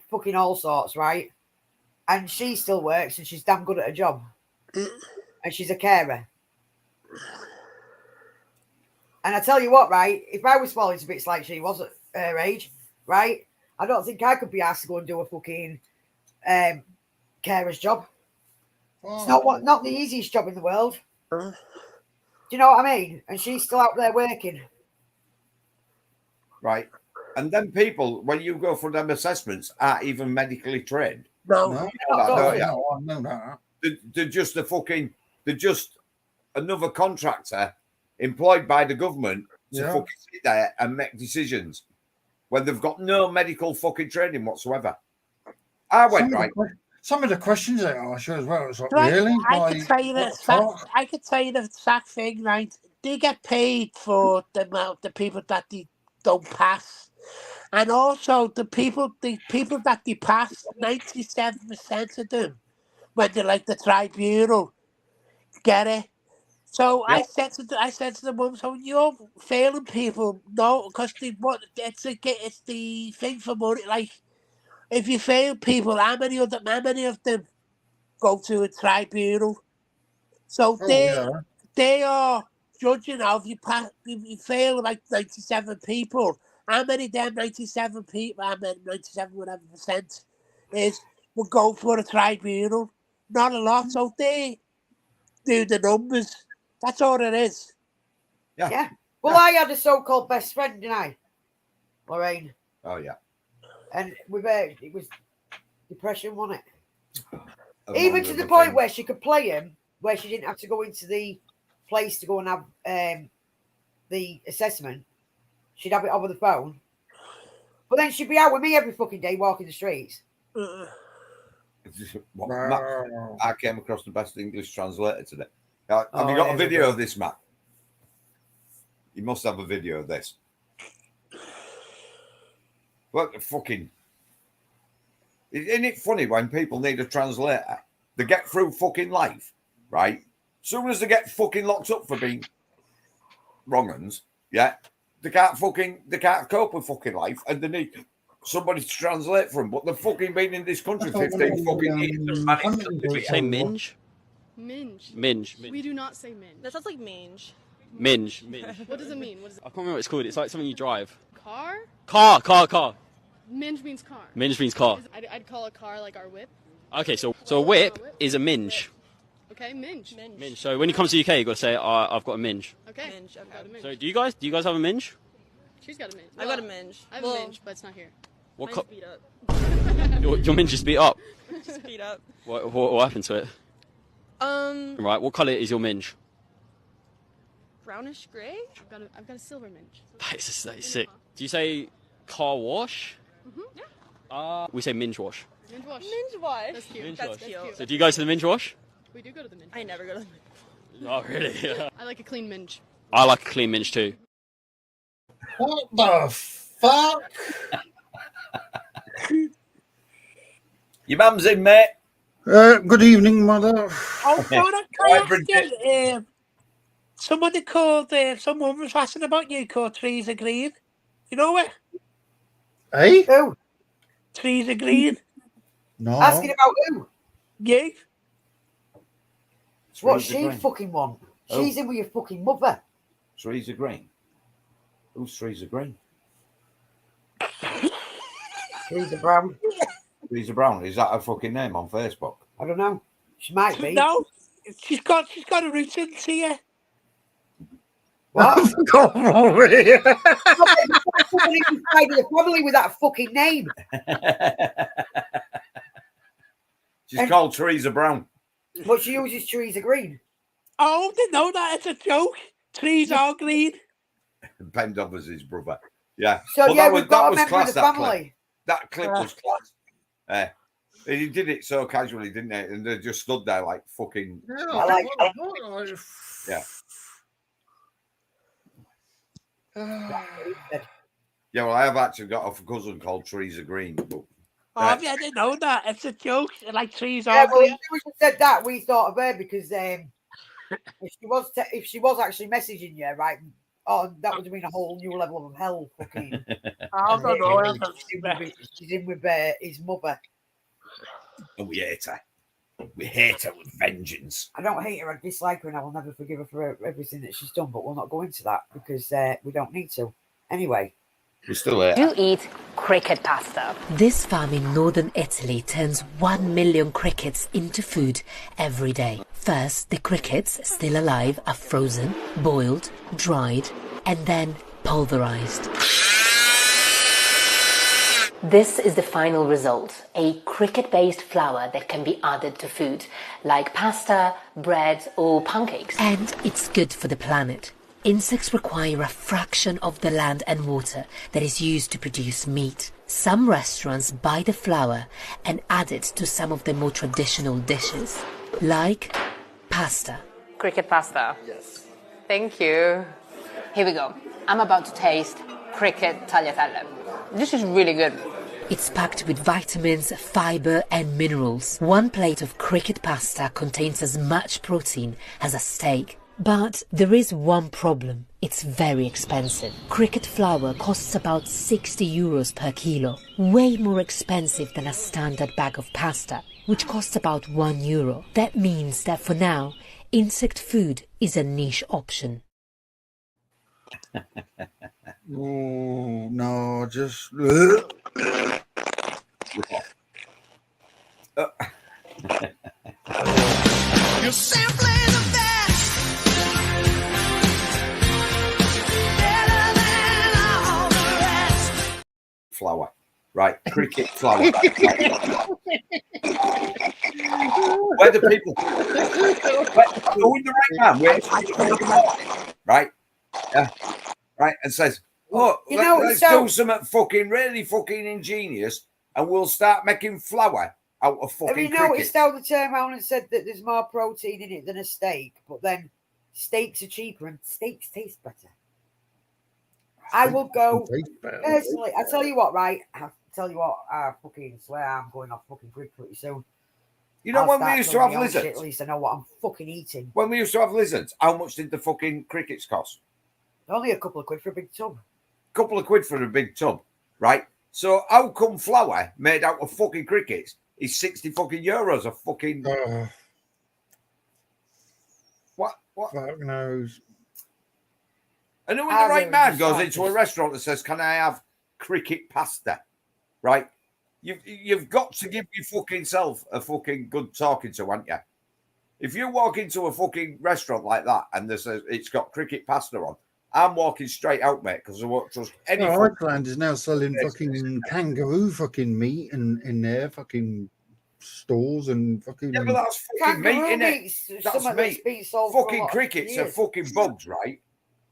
fucking all sorts, right? And she still works, and she's damn good at her job, and she's a carer. And I tell you what, right? If I was swallowing bits like she was at her age, right? I don't think I could be asked to go and do a fucking carer's job. It's not the easiest job in the world. Do you know what I mean? And she's still out there working. Right. And then people, when you go for them assessments, aren't even medically trained. No. They're just they're just another contractor employed by the government to fucking sit there and make decisions when they've got no medical fucking training whatsoever. Some of the questions they ask you as well. It's like, right. really? I could tell you the exact thing, right? They get paid for the people that they don't pass. And also the people that they pass, 97% of them, when they're like the tribunal, get it. So I said to the mum, so you're failing people, no, because it's the thing for money. Like, if you fail people, how many of them go to a tribunal? So they are judging how if you fail like 97 people. How many of them 97 people, 97 whatever % will go for a tribunal? not a lot out there do the numbers. That's all it is. Yeah. Well, I had a so-called best friend, didn't I, Lorraine? Oh yeah. And with her, it was depression, wasn't it? A Even to longer the of a point thing. where she could play him, where she didn't have to go into the place to go and have the assessment. She'd have it over the phone. But then she'd be out with me every fucking day walking the streets. I came across the best English translator today. Have you got a video of this, Matt? You must have a video of this. What the fucking... Isn't it funny when people need a translator? They get through fucking life, right? Soon as they get fucking locked up for being wrong-uns, yeah, they can't cope with fucking life, and they need somebody to translate for them. But they've fucking been in this country 15 fucking years. Say minge. Minge. Minge. We do not say minge. That sounds like mange. Minge. What does it mean? What is it? I can't remember what it's called. It's like something you drive. Car? Car. Minge means car. Minge means car. I'd call a car like our whip. Okay, so a whip is a minge. Okay, minge. Minge. So when you come to the UK, you've got to say, I've got a minge. Okay. Minge. I've got a minge. So do you guys have a minge? She's got a minge. I've got a minge. I have a minge, but it's not here. What Mine's beat up. your minge is beat up? Just beat up. What happened to it? Right, what colour is your minge? Brownish grey? I've got a silver minge. That is sick. Do you say car wash? Yeah. We say minge wash. Minge wash. Minge wash. That's cute. Minge That's wash. cute. So do you go to the minge wash? We do go to the minge. I never go to the minge. Oh, really? I like a clean minge. I like a clean minge too. What the fuck? Your mum's in, mate. Good evening, mother. Oh, can I ask somebody called, someone was asking about you called Trees Are Green. You know it? Hey? Who? Trees Are Green. No. Asking about who? You? What Trees are she green. fucking want? Oh. She's in with your fucking mother. Trees are green. Whose trees are green? Trees are brown. Trees are brown. Is that her fucking name on Facebook? I don't know. She might be. No, she's got a root into you. What? Come over here. The family with that fucking name. She's called Teresa Brown. But she uses trees are green. Oh, I didn't know that. It's a joke. Trees are green. Ben Dobbs' his brother. Yeah. So But yeah, that was, we've got that a was member class, of the that clip. family. That clip was class. He did it so casually, didn't it? And they just stood there like fucking. I like Yeah. Yeah, well, I have actually got a cousin called Teresa Green. But, Oh, yeah, I didn't know that. It's a joke. Like trees Yeah, are well, green. if she said that, we thought of her because if she was actually messaging you, right? Oh, that would have been a whole new level of hell. Fucking. I don't know. She's in with his mother. and we hate her. We hate her with vengeance. I don't hate her. I dislike her, and I will never forgive her for everything that she's done. But we'll not go into that because we don't need to. Anyway. We still hate Do eat cricket pasta. This farm in northern Italy turns 1 million crickets into food every day. First, the crickets, still alive, are frozen, boiled, dried, and then pulverized. This is the final result, a cricket-based flour that can be added to food, like pasta, bread, or pancakes. And it's good for the planet. Insects require a fraction of the land and water that is used to produce meat. Some restaurants buy the flour and add it to some of the more traditional dishes, like pasta. Cricket pasta. Yes. Thank you. Here we go. I'm about to taste cricket tagliatelle. This is really good. It's packed with vitamins, fiber and minerals. One plate of cricket pasta contains as much protein as a steak. But there is one problem. It's very expensive. Cricket flour costs about 60 euros per kilo, way more expensive than a standard bag of pasta, which costs about 1 euro. That means that for now, insect food is a niche option. Oh, no, just... cricket flour. Where the people go in the right man, right? Yeah, right, and says, "Oh, let's do something fucking really fucking ingenious, and we'll start making flour out of fucking." Have you noticed how they turned around and said that there's more protein in it than a steak, but then steaks are cheaper and steaks taste better? I will go personally. I tell you what, right? I tell you what. I fucking swear I'm going off fucking grid pretty soon. You know, when we used to have lizards, shit, at least I know what I'm fucking eating. When we used to have lizards, how much did the fucking crickets cost? Only a couple of quid for a big tub. Couple of quid for a big tub, right? So how come flour made out of fucking crickets is 60 fucking euros a fucking... What? Fuck knows. And who in the right man goes into a restaurant and says, "Can I have cricket pasta?" Right? You've got to give your fucking self a fucking good talking to, haven't you? If you walk into a fucking restaurant like that and it's got cricket pasta on, I'm walking straight out, mate, because I won't trust any. Iceland is now selling fucking kangaroo fucking meat in their fucking stores and fucking. Yeah, but that's fucking meat, innit? That's meat. Fucking crickets are fucking bugs, right?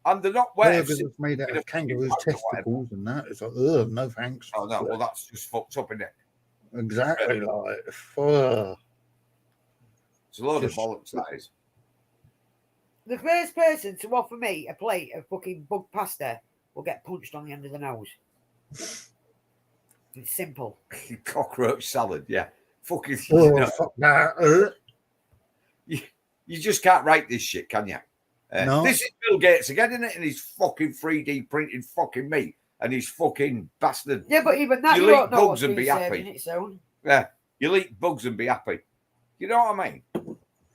And they're not wet. Burgers that's made out of kangaroos' testicles and that. It's like, ugh, no thanks. Oh no, well that's just fucked up, isn't it? Exactly, like, It's a load of bollocks, that is. The first person to offer me a plate of fucking bug pasta will get punched on the end of the nose. It's simple. Cockroach salad, yeah. Fucking. Fuck that. You just can't write this shit, can you? No. This is Bill Gates again, isn't it? And his fucking 3D printed fucking meat and his fucking bastard. Yeah, but even that, you don't know what's being served in its own. Yeah, you'll eat bugs and be happy. You know what I mean?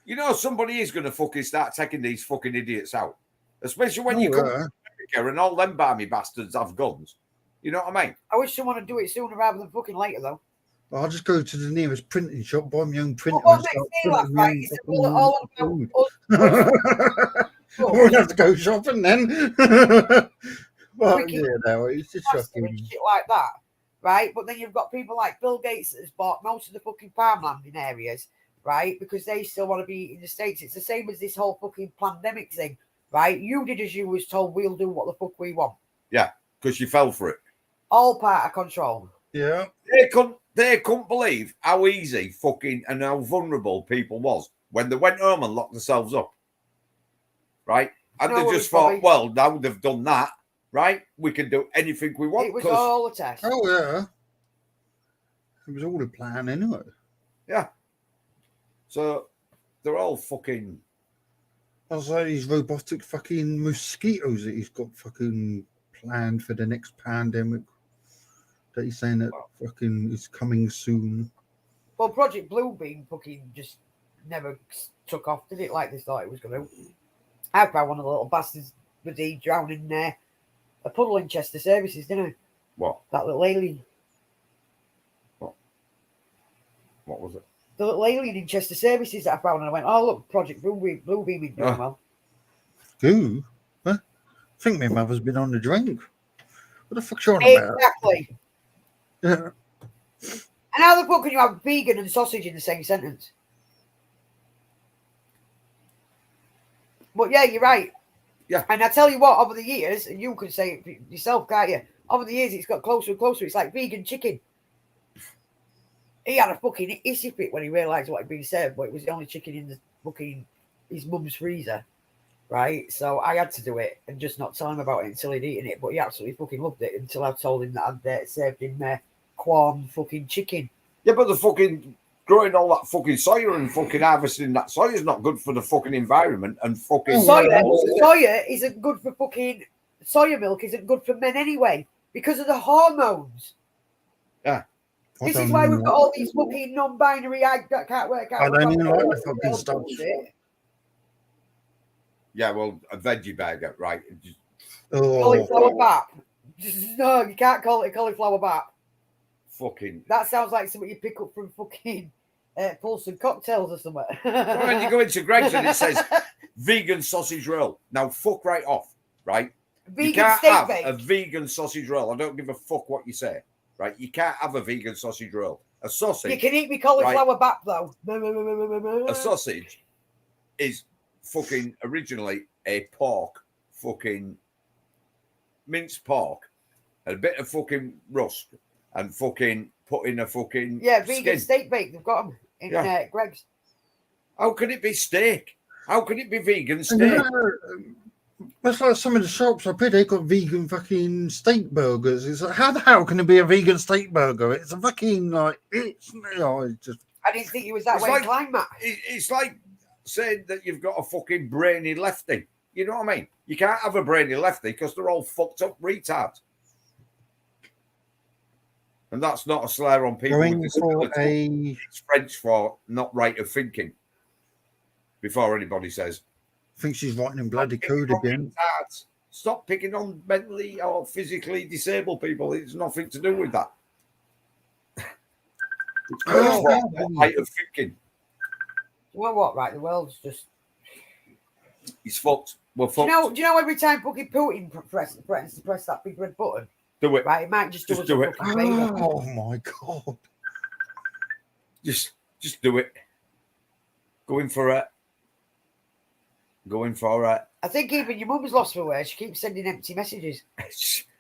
You know somebody is going to fucking start taking these fucking idiots out. Especially when you come to America and all them barmy bastards have guns. You know what I mean? I wish someone would do it sooner rather than fucking later, though. I'll just go to the nearest printing shop, buy my own printer. What makes me laugh, right, is all I won't have to go shopping then. Well, yeah, no, it's just shocking. Shit like that, right? But then you've got people like Bill Gates that has bought most of the fucking farmland in areas, right? Because they still want to be in the States. It's the same as this whole fucking pandemic thing, right? You did as you was told. We'll do what the fuck we want. Yeah, because you fell for it. All part of control. Yeah. They couldn't believe how easy fucking and how vulnerable people was when they went home and locked themselves up. Right? And they just thought, well, now they've done that, right? We can do anything we want. It was all a test. Oh, yeah. It was all a plan anyway. Yeah. So they're all fucking. I was like these robotic fucking mosquitoes that he's got fucking planned for the next pandemic. That he's saying that fucking is coming soon. Well, Project Bluebeam fucking just never took off, did it? Like they thought it was going to. I found one of the little bastards with the drowning a puddle in Chester Services, didn't I? What? That little alien. What was it? The little alien in Chester Services that I found, and I went, "Oh look, Project Bluebeam is doing well." Who? Huh? I think my mother's been on the drink. What the fuck's you on about? Exactly. Yeah. And how the fuck can you have vegan and sausage in the same sentence? But yeah, you're right. Yeah. And I tell you what, over the years, and you can say it yourself, can't you? Over the years, it's got closer and closer. It's like vegan chicken. He had a fucking hissy fit when he realised what had been served, but it was the only chicken in the fucking his mum's freezer, right? So I had to do it and just not tell him about it until he'd eaten it. But he absolutely fucking loved it until I told him that I'd served him Quorn fucking chicken. Yeah, but the fucking growing all that fucking soya and fucking harvesting that soya is not good for the fucking environment and fucking soya isn't good for fucking soya milk isn't good for men anyway because of the hormones. Yeah. This is why we've got all these fucking non-binary that can't work out. I don't even like the fucking stuff. Yeah, well, a veggie burger, right? Cauliflower bap. No, you can't call it a cauliflower bap. Fucking. That sounds like something you pick up from fucking Pulson cocktails or something. When you go into Greg's and it says vegan sausage roll. Now, fuck right off, right? Vegan you can't steak have bake. a vegan sausage roll. I don't give a fuck what you say, right? You can't have a vegan sausage roll. A sausage. You can eat me cauliflower back though. A sausage is fucking originally a pork, fucking minced pork, and a bit of fucking rust, and fucking put in a fucking vegan skin. steak bake. They've got them in Greg's. How can it be steak? How can it be vegan steak? That's like some of the shops up here. They got vegan fucking steak burgers. It's like, how the hell can it be a vegan steak burger? It's a fucking like it's just. I didn't think it was that It's way like- inclined, Matt. It's like saying that you've got a fucking brainy lefty. You know what I mean? You can't have a brainy lefty because they're all fucked up retards. And that's not a slur on people with disabilities. It's French for not right of thinking. Before anybody says. I think she's writing in bloody code again. Retards. Stop picking on mentally or physically disabled people. It's nothing to do with that. It's French for not right of thinking. You know what? Right, the world's just. He's fucked. We're Do fucked. you know every time fucking Putin press that big red button? Do it. Right, it might just do us do a it. fucking favour. Oh my god! Just do it. Going for it. Going for it. I think even your mum's lost her way. She keeps sending empty messages.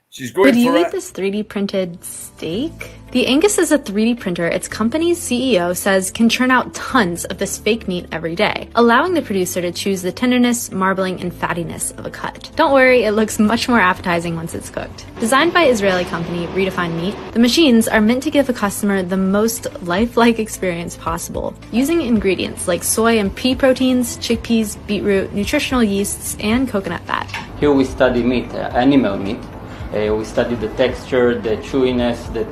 She's going Would you for eat it. this 3D printed steak? The Angus is a 3D printer its company's CEO says can churn out tons of this fake meat every day, allowing the producer to choose the tenderness, marbling, and fattiness of a cut. Don't worry, it looks much more appetizing once it's cooked. Designed by Israeli company Redefined Meat, the machines are meant to give a customer the most lifelike experience possible, using ingredients like soy and pea proteins, chickpeas, beetroot, nutritional yeasts, and coconut fat. Here we study meat, animal meat. We study the texture, the chewiness, the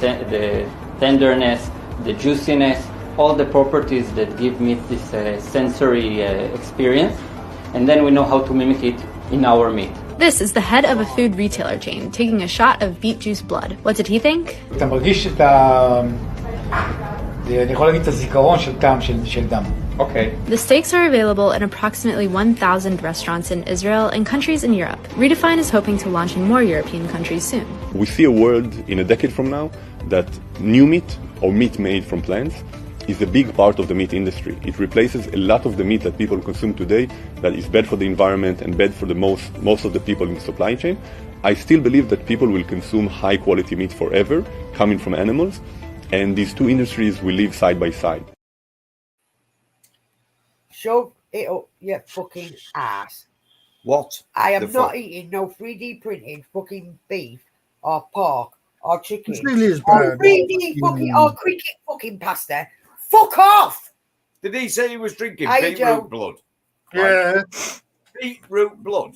tenderness, the juiciness, all the properties that give meat this sensory experience. And then we know how to mimic it in our meat. This is the head of a food retailer chain taking a shot of beet juice blood. What did he think? אתה מרגיש אני יכול להגיד את הזיכרון של טעם של דם. Okay. The steaks are available in approximately 1,000 restaurants in Israel and countries in Europe. Redefine is hoping to launch in more European countries soon. We see a world in a decade from now that new meat or meat made from plants is a big part of the meat industry. It replaces a lot of the meat that people consume today that is bad for the environment and bad for the most of the people in the supply chain. I still believe that people will consume high quality meat forever, coming from animals, and these two industries will live side by side. Shove it up your fucking ass. What? I am the not fuck? eating no 3D printed fucking beef or pork or chicken. It really is or bad. 3D fucking or cricket fucking pasta. Fuck off! Did he say he was drinking Hiya, Joe. beetroot blood? Yeah. Beetroot blood.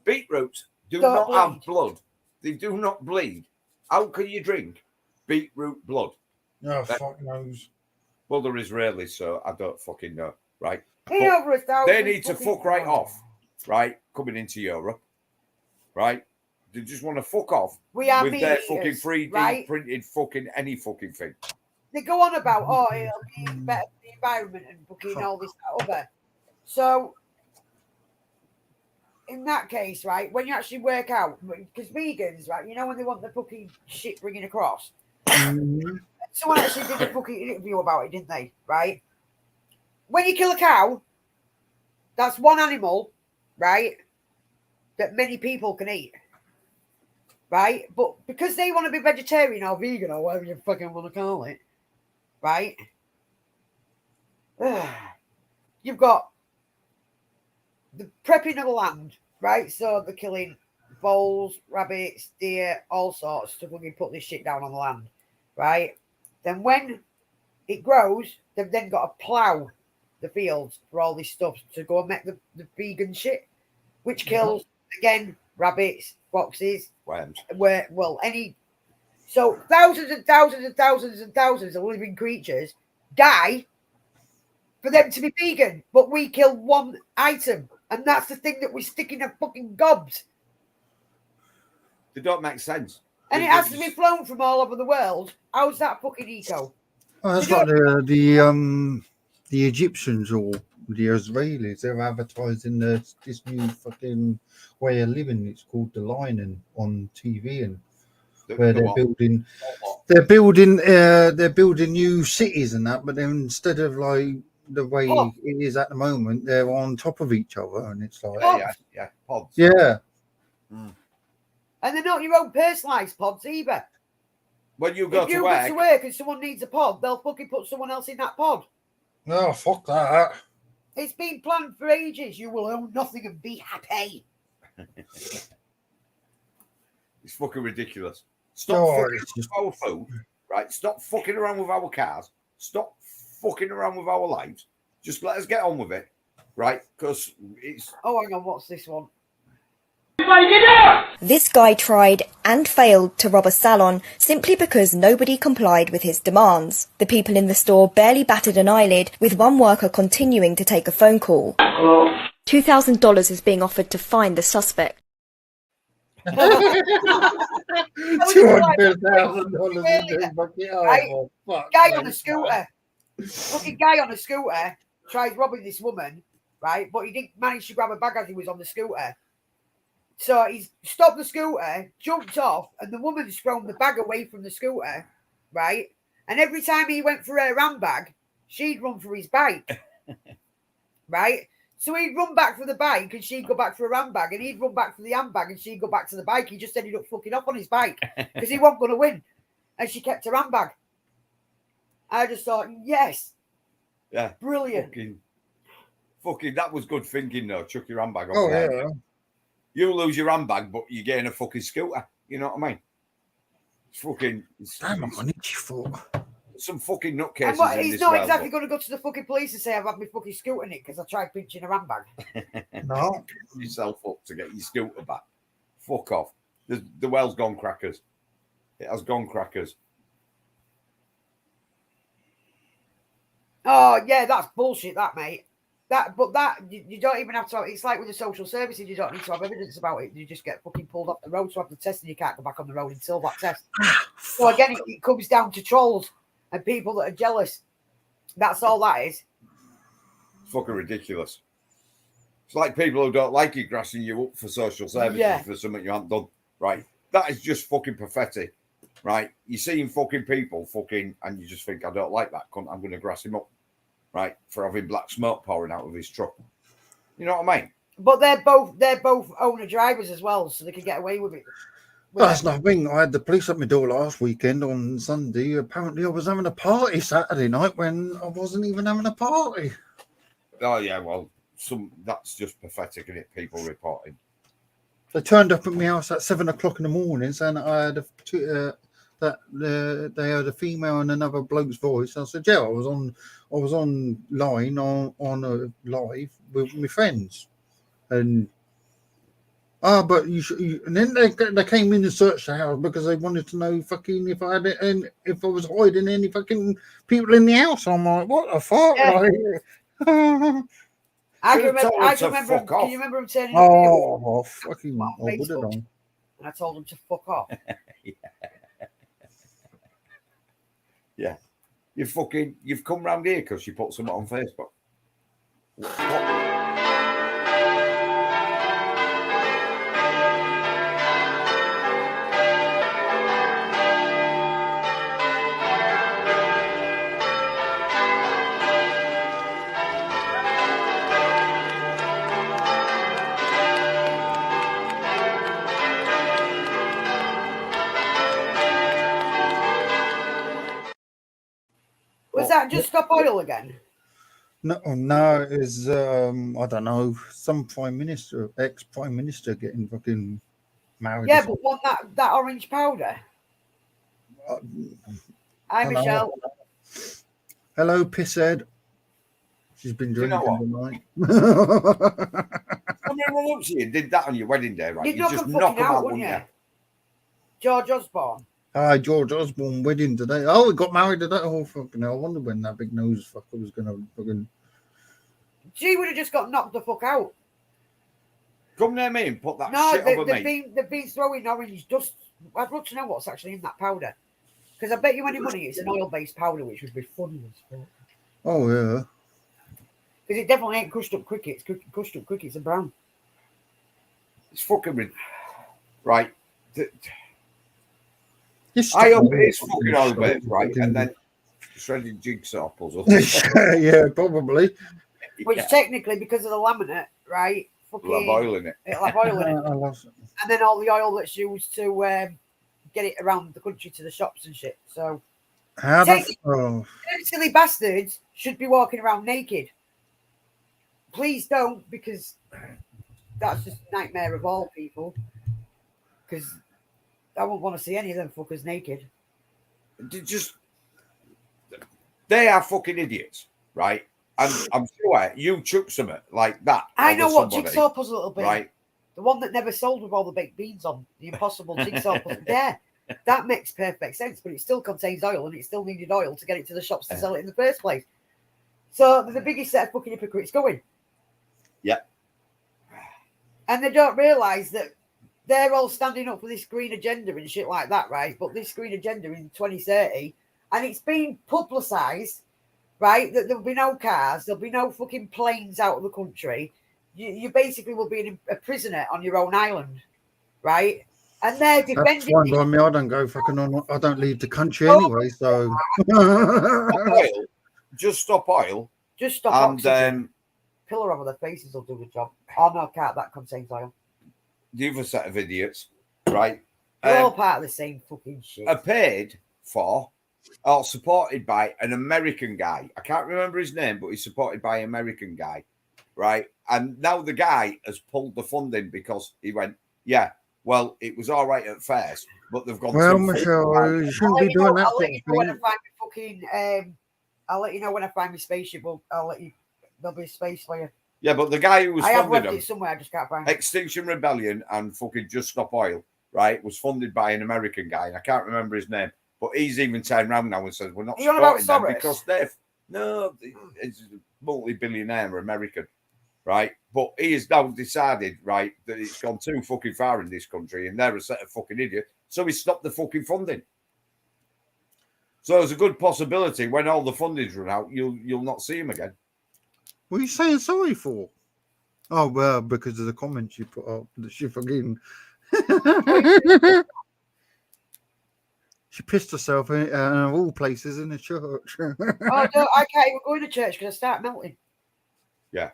Beetroots do Don't not bleed. have blood. They do not bleed. How can you drink beetroot blood? Oh, fuck knows. Well, they're Israelis, so I don't fucking know, right? Ain't But over 1,000 they need to fucking fuck right pounds. off, right? Coming into Europe, right? They just want to fuck off We are with meat their eaters, fucking 3D right? printed fucking any fucking thing. They go on about, oh, it'll be better for the environment and fucking all this, that, other. So, in that case, right, when you actually work out, because vegans, right, you know when they want the fucking shit bringing across? Someone actually did a fucking interview about it, didn't they? Right? When you kill a cow, that's one animal, right, that many people can eat. Right? But because they want to be vegetarian or vegan or whatever you fucking want to call it, right? You've got the prepping of the land, right? So they're killing voles, rabbits, deer, all sorts to fucking put this shit down on the land, right? Then when it grows, they've then got to plough the fields for all this stuff to go and make the vegan shit, which kills, again, rabbits, foxes, worms. Any. So thousands and thousands and thousands and thousands of living creatures die for them to be vegan, but we kill one item, and that's the thing that we stick in our fucking gobs. They don't make sense. And it has to be flown from all over the world. How's that fucking eco? Oh, that's like the Egyptians or the Israelis. They're advertising this new fucking way of living. It's called the lining on TV, and where they're building new cities and that, but then instead of like the way it is at the moment, they're on top of each other, and it's like pods. Yeah. And they're not your own personalised pods either. When you go if you to go to work and someone needs a pod, they'll fucking put someone else in that pod. Oh, fuck that. It's been planned for ages. You will own nothing and be happy. It's fucking ridiculous. Stop fucking with our food, right? Stop fucking around with our cars. Stop fucking around with our lives. Just let us get on with it, right? Because it's... Oh, hang on, what's this one? This guy tried and failed to rob a salon simply because nobody complied with his demands. The people in the store barely batted an eyelid, with one worker continuing to take a phone call. $2,000 is being offered to find the suspect. $200,000. Guy on a scooter. Fucking guy on a scooter tried robbing this woman, right? But he didn't manage to grab a bag as he was on the scooter. So he stopped the scooter, jumped off, and the woman's thrown the bag away from the scooter, right? And every time he went for her handbag, she'd run for his bike, right? So he'd run back for the bike and she'd go back for her handbag, and he'd run back for the handbag and she'd go back to the bike. He just ended up fucking off on his bike because he wasn't going to win. And she kept her handbag. I just thought, yes. Yeah. Brilliant. Fucking, that was good thinking, though. Chuck your handbag off. Oh, yeah. You lose your handbag, but you gain a fucking scooter. You know what I mean? It's fucking... Damn, I need you for... Some fucking nutcases And in he's this not world, exactly going to go to the fucking police and say, I've had my fucking scooter in it because I tried pinching her handbag. No. Yourself up to get your scooter back. Fuck off. The well's gone crackers. It has gone crackers. Oh, yeah, that's bullshit, that, mate. You don't even have to have, it's like with the social services, you don't need to have evidence about it. You just get fucking pulled off the road to have the test and you can't go back on the road until that test. So again, it comes down to trolls and people that are jealous. That's all that is. It's fucking ridiculous. It's like people who don't like you grassing you up for social services for something you haven't done. Right. That is just fucking pathetic. Right. You're seeing fucking people fucking, and you just think, I don't like that cunt, I'm going to grass him up. Right, for having black smoke pouring out of his truck. You know what I mean? But they're both owner drivers as well, so they can get away with it. That's nothing. I had the police at my door last weekend on Sunday. Apparently I was having a party Saturday night when I wasn't even having a party. Oh yeah, well, that's just pathetic, isn't it? People reporting. They turned up at my house at 7 o'clock in the morning saying that I had they heard a female and another bloke's voice. I said, yeah, I was online on a live with my friends, and but and then they came in and searched the house because they wanted to know fucking if I had it and if I was hiding any fucking people in the house. I'm like, what the fuck? Yeah. Like, I can remember him, can you remember him turning up oh, fucking, I would have done. and I told him to fuck off. Yeah. You've come round here because you put something on Facebook. Was that just Stop Oil again? No, it was I don't know, some ex-prime minister getting fucking married. Yeah, but want that orange powder? Hi, Michelle. Hello, pisshead. She's been drinking tonight. I mean, well, look, you did that on your wedding day, right? You'd You knock just them knock fucking them out, out, wouldn't wouldn't you? you? George Osborne. Hi, George Osborne wedding today. Oh, we got married today. Oh, fucking hell. I wonder when that big nose fucker was going to fucking... She would have just got knocked the fuck out. Come near me and put that shit over me. They've been throwing orange dust. I'd love to know what's actually in that powder. Because I bet you any money it's an oil-based powder, which would be funny as fuck. Oh, yeah. Because it definitely ain't crushed up crickets. Crushed up crickets are brown. It's fucking... Right. I hope it is fucking oil based, right? And then shredded jigsaw puzzle. Yeah, probably. Which technically, because of the laminate, right? Fucking, It'll have oil in it. It'll have oil in it. And then all the oil that's used to get it around the country to the shops and shit. So, How them silly bastards should be walking around naked. Please don't, because that's just a nightmare of all people. Because I won't want to see any of them fuckers naked. They are fucking idiots, right? And I'm sure you chuck something like that. I know what somebody, jigsaw puzzle it'll be. Right. The one that never sold with all the baked beans on. The impossible jigsaw puzzle. Yeah, that makes perfect sense, but it still contains oil and it still needed oil to get it to the shops to sell it in the first place. So they're the biggest set of fucking hypocrites going. Yeah. And they don't realise that they're all standing up for this green agenda and shit like that, right? But this green agenda in 2030, and it's been publicised, right, that there'll be no cars, there'll be no fucking planes out of the country. You basically will be a prisoner on your own island, right? And they're defending. That's fine by me. I don't go fucking on. I don't leave the country anyway. So oil, just stop oil. Just stop oxygen. Pillar over their faces will do the job. Oh no, can't. That contains oil. The other set of idiots, right? They're all part of the same fucking shit. Are paid for or supported by an American guy. I can't remember his name, but he's supported by an American guy, right? And now the guy has pulled the funding because he went, yeah, well, it was all right at first, but they've gone. Well, Michelle, you shouldn't be doing that. I'll let you know when I find my fucking. I'll let you know when I find my spaceship. I'll let you. There'll be space for you. Yeah, but the guy who was I have funding left them, it somewhere. I just can't find it. Extinction Rebellion and fucking Just Stop Oil, right, was funded by an American guy, and I can't remember his name. But he's even turned around now and says we're not supporting them because they're it's a multi-billionaire American, right? But he has now decided, right, that it's gone too fucking far in this country, and they're a set of fucking idiots. So he stopped the fucking funding. So there's a good possibility when all the funding's run out, you'll not see him again. What are you saying sorry for? Oh well, because of the comments you put up that she fucking. She pissed herself in all places in the church. Oh, no, I can't even go in the church because I start melting. Yeah.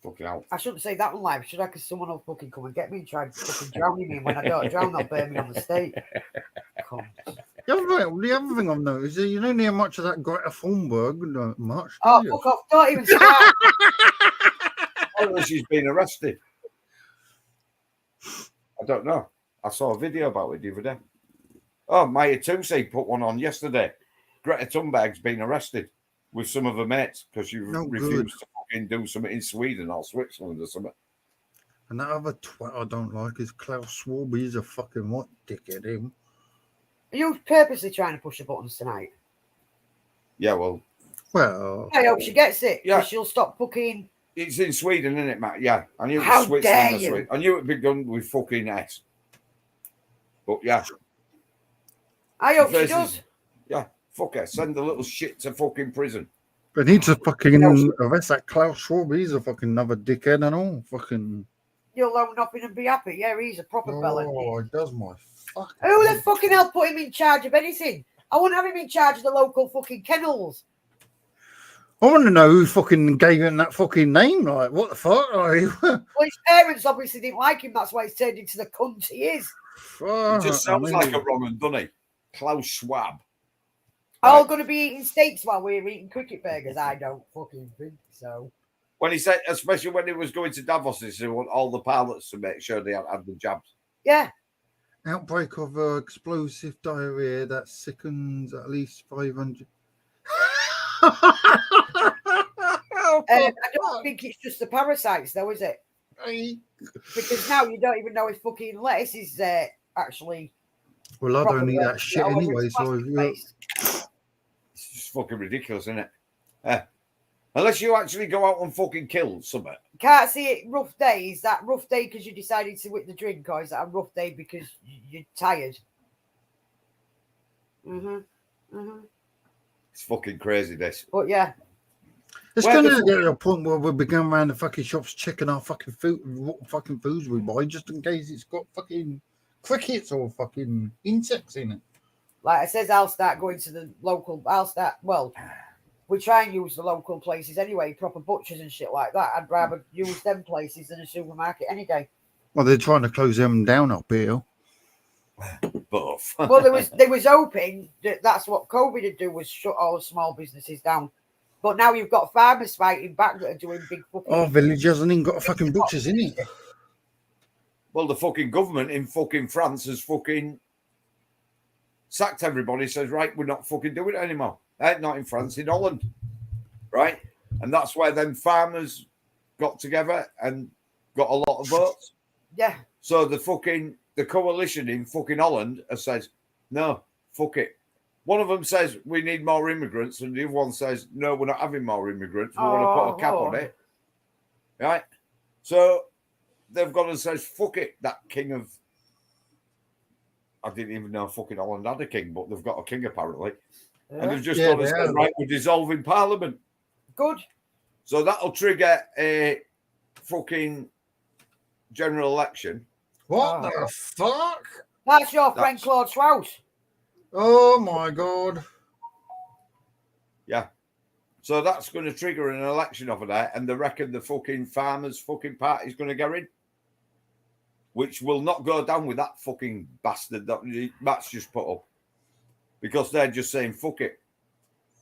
Fucking out. I shouldn't say that on live, should I? Because someone will fucking come and get me and try and fucking drown me. And when I don't drown, they'll burn me on the stake. The other thing I've noticed is you don't hear much of that Greta Thunberg much. Oh, fuck off. Don't even start. Oh, she's been arrested. I don't know. I saw a video about it the other day. Oh, Maya Tousey put one on yesterday. Greta Thunberg's been arrested with some of her mates because she refused to fucking do something in Sweden or Switzerland or something. And that other twat I don't like is Klaus Schwab. He's a fucking what dickhead, him. Are you purposely trying to push the buttons tonight? Yeah, well. I hope she gets it. Yeah. She'll stop fucking. It's in Sweden, isn't it, Matt? Yeah. I knew it was How Switzerland dare or you? Sweden. I knew it'd be done with fucking S. But yeah. I hope she does. Yeah, fuck her. Send the little shit to fucking prison. But he needs to fucking arrest that Klaus Schwab. He's a fucking another dickhead and all. Fucking. You'll own nothing and be happy. Yeah, he's a proper fella. Oh, he does my fuck. Who the fucking hell put him in charge of anything? I wouldn't have him in charge of the local fucking kennels. I want to know who fucking gave him that fucking name. Like, what the fuck? Like, well, his parents obviously didn't like him. That's why he's turned into the cunt he is. He just sounds like a Roman, doesn't he? Klaus Schwab. All going to be eating steaks while we're eating cricket burgers? I don't fucking think so. When he said, especially when he was going to Davos, he said, want all the pilots to make sure they had the jabs. Yeah. Outbreak of explosive diarrhea that sickens at least 500. I don't think it's just the parasites, though, is it? Because now you don't even know if fucking lettuce is actually. Well, I don't eat that shit anyway, so it's just fucking ridiculous, isn't it? Unless you actually go out and fucking kill something. Can't see it. Rough day. Is that rough day because you decided to whip the drink, or is that a rough day because you're tired? It's fucking crazy, this. But yeah. It's going to get to a point where we'll be going around the fucking shops checking our fucking food, what fucking foods we buy, just in case it's got fucking crickets or fucking insects in it. Like I says, I'll start going to the local. Well, we try and use the local places anyway, proper butchers and shit like that. I'd rather use them places than a supermarket any day. Well, they're trying to close them down up here. Both. Well, they was hoping that that's what COVID would do, was shut all small businesses down. But now you've got farmers fighting back that are doing big fucking... Oh, village hasn't even got a fucking butchers in it. Well, the fucking government in fucking France has fucking sacked everybody, says, right, we're not fucking doing it anymore. Not in France, in Holland. Right? And that's where then farmers got together and got a lot of votes. Yeah. So the coalition in fucking Holland has said, no, fuck it. One of them says we need more immigrants, and the other one says, no, we're not having more immigrants. We want to put a cap on it. Right? So they've gone and says, fuck it, that king of... I didn't even know fucking Holland had a king, but they've got a king apparently. Yeah. And they've just gone and said, right, we're dissolving Parliament. Good. So that'll trigger a fucking general election. What the fuck? That's your friend Claude Schwab. Oh my God. Yeah. So that's going to trigger an election over there, and they reckon the fucking farmers' fucking party's going to go in, which will not go down with that fucking bastard that Matt's just put up, because they're just saying, fuck it.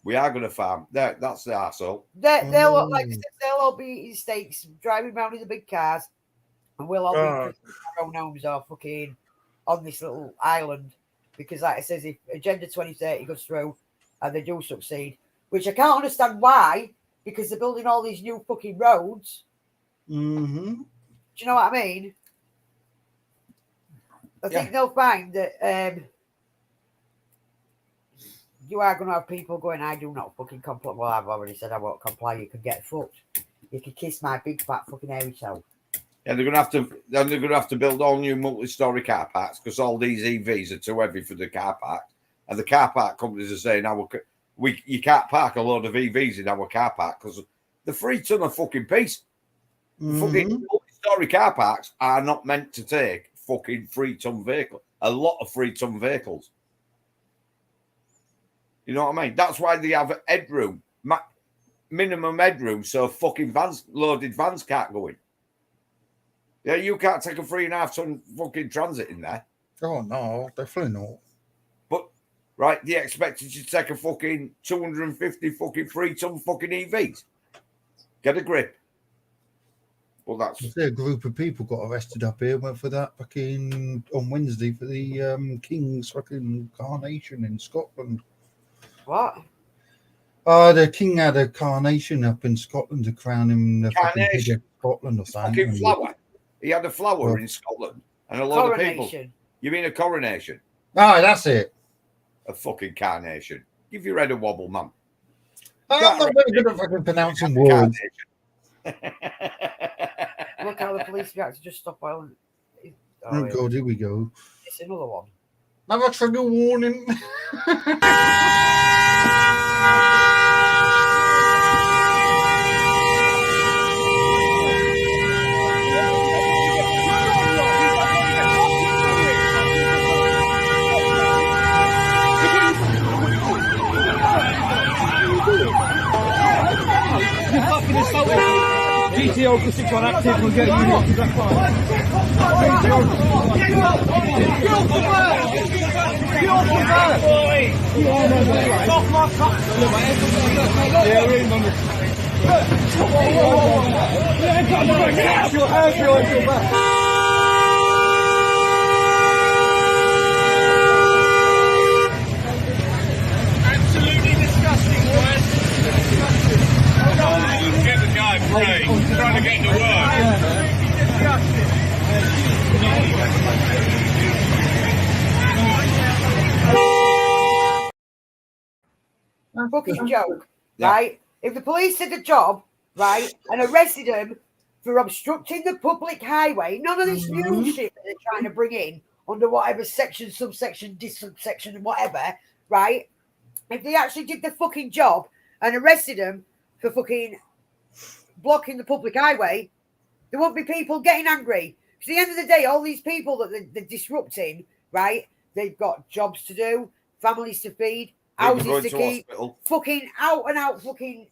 We are going to farm. That's the arsehole. They'll look like they'll all be eating steaks, driving around in the big cars, and we'll all be in our own homes or fucking on this little island. Because, like it says, if Agenda 2030 goes through and they do succeed, which I can't understand why, because they're building all these new fucking roads. Mm-hmm. Do you know what I mean? I think they'll find that you are going to have people going, I do not fucking comply. Well, I've already said I won't comply. You can get fucked. You can kiss my big fat fucking hairy toe. Yeah, they're going to have to build all new multi-story car parks, because all these EVs are too heavy for the car park, and the car park companies are saying, you can't park a load of EVs in our car park because the 3 ton of fucking piece. Fucking multi-story car parks are not meant to take fucking 3 ton vehicles. A lot of 3 ton vehicles. You know what I mean? That's why they have headroom, minimum headroom, so fucking loaded vans can't go in. Yeah, you can't take a 3.5 ton fucking transit in there. Oh no, definitely not. But right, they expected you to take a fucking 250 fucking 3 ton fucking EVs. Get a grip. Well, that's a group of people got arrested up here. Went for that fucking on Wednesday for the King's fucking coronation in Scotland. What? The king had a carnation up in Scotland to crown him the fucking king of Scotland or something. Fucking flower. He had a flower in Scotland, and a lot of people. You mean a coronation? Oh, that's it. A fucking carnation. Give your head a wobble, man. I'm not very good at fucking pronouncing words. Look how the police react to just stop while. Oh God, here we go. It's another one. Have a trigger warning. GTO for 6 on active, we'll get you into that Absolutely disgusting, boys. Get the guy free. He's trying to get into work. Fucking joke, right? If the police did the job, right, and arrested him for obstructing the public highway, none of this new shit that they're trying to bring in under whatever section, subsection, subsection, whatever, right? If they actually did the fucking job and arrested him for fucking blocking the public highway, there won't be people getting angry. Because at the end of the day, all these people that they're disrupting, right? They've got jobs to do, families to feed, houses to keep, fucking out and out fucking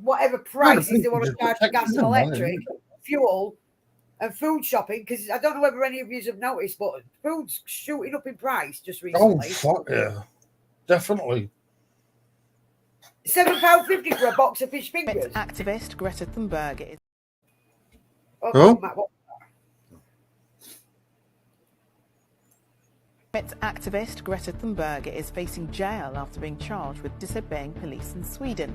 whatever prices they want to charge for gas and electric, fuel, and food shopping. Because I don't know whether any of you have noticed, but food's shooting up in price just recently. Oh, fuck yeah. Definitely. £7.50 for a box of fish fingers. Activist Greta Thunberg is. Oh. Activist Greta Thunberg is facing jail after being charged with disobeying police in Sweden.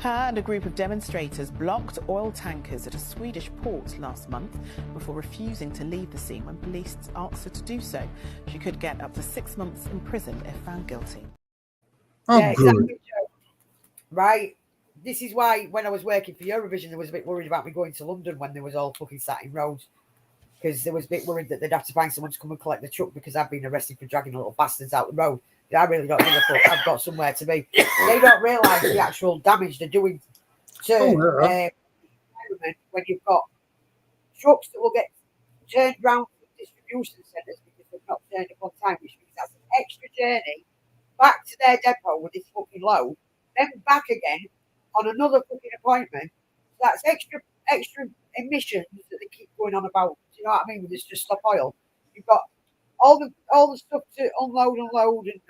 Her and a group of demonstrators blocked oil tankers at a Swedish port last month before refusing to leave the scene when police asked her to do so. She could get up to 6 months in prison if found guilty. Oh, yeah, good. exactly. Right. This is why when I was working for Eurovision, they was a bit worried about me going to London when they was all fucking sat in roads. Because they was a bit worried that they'd have to find someone to come and collect the truck because I've been arrested for dragging little bastards out the road. I really don't give a fuck. I've got somewhere to be. They don't realise the actual damage they're doing to environment when you've got trucks that will get turned round from distribution centres because they've not turned up on time, which means that's an extra journey back to their depot with this fucking load, then back again on another fucking appointment. That's extra emissions that they keep going on about. Do you know what I mean? With this just stop oil. You've got all the stuff to unload and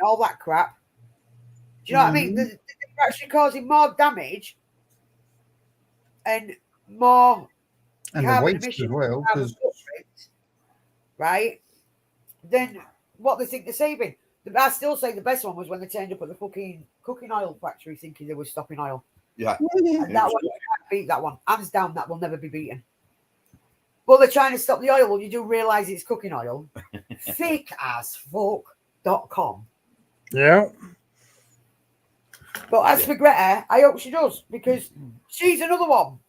all that crap. Do you know what I mean? They're actually causing more damage and more carbon emissions, as well, right? Then what they think they're saving. I still say the best one was when they turned up at the fucking cooking oil factory thinking they were stopping oil. Yeah. And that one, you can't beat that one. Hands down, that will never be beaten. But they're trying to stop the oil. Well, you do realise it's cooking oil. Fakeasfuck.com. Yeah. But as for Greta, I hope she does, because she's another one,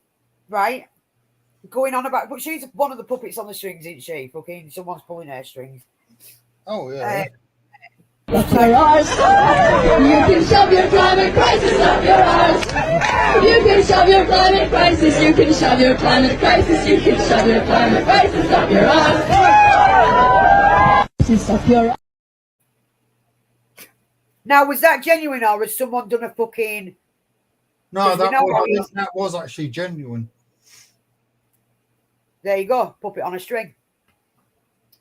right? Going on about, but she's one of the puppets on the strings, isn't she? Fucking someone's pulling her strings. Oh, yeah. Up your arse. You can shove your climate crisis up your arse. You can shove your climate crisis. You can shove your climate crisis. You can shove your climate crisis up your arse. Up your. Now, was that genuine, or has someone done a fucking? No, that was actually genuine. There you go, puppet on a string.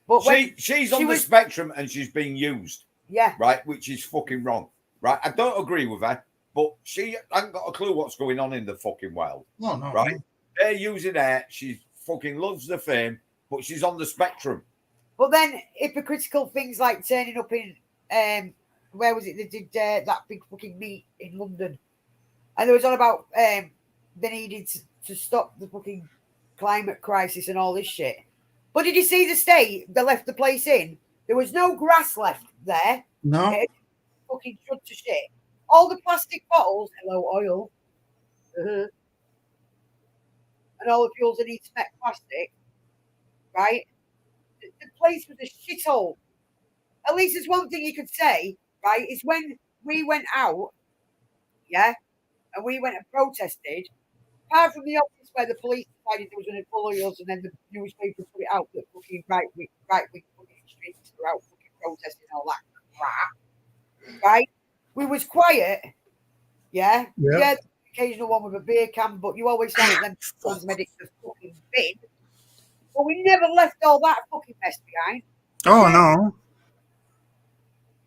But she's on the spectrum and she's being used. Yeah. Right, which is fucking wrong. Right, I don't agree with her, but she hasn't got a clue what's going on in the fucking world. No. Right? They're using her. She fucking loves the fame, but she's on the spectrum. But then hypocritical things like turning up in where was it? They did that big fucking meet in London, and there was all about they needed to stop the fucking climate crisis and all this shit. But did you see the state they left the place in? There was no grass left there. No. It fucking shut to shit. All the plastic bottles, hello oil, and all the fuels that need to make plastic, right? The place was a shithole. At least there's one thing you could say, right, is when we went out, yeah, and we went and protested, apart from the office where the police decided they was going to bully us and then the newspaper put it out that fucking right-wing fucking extremists were out fucking protesting and all that crap, right? We was quiet, yeah? Yeah, the occasional one with a beer can, but you always found them cosmetics the fucking bin. But we never left all that fucking mess behind. Oh, no.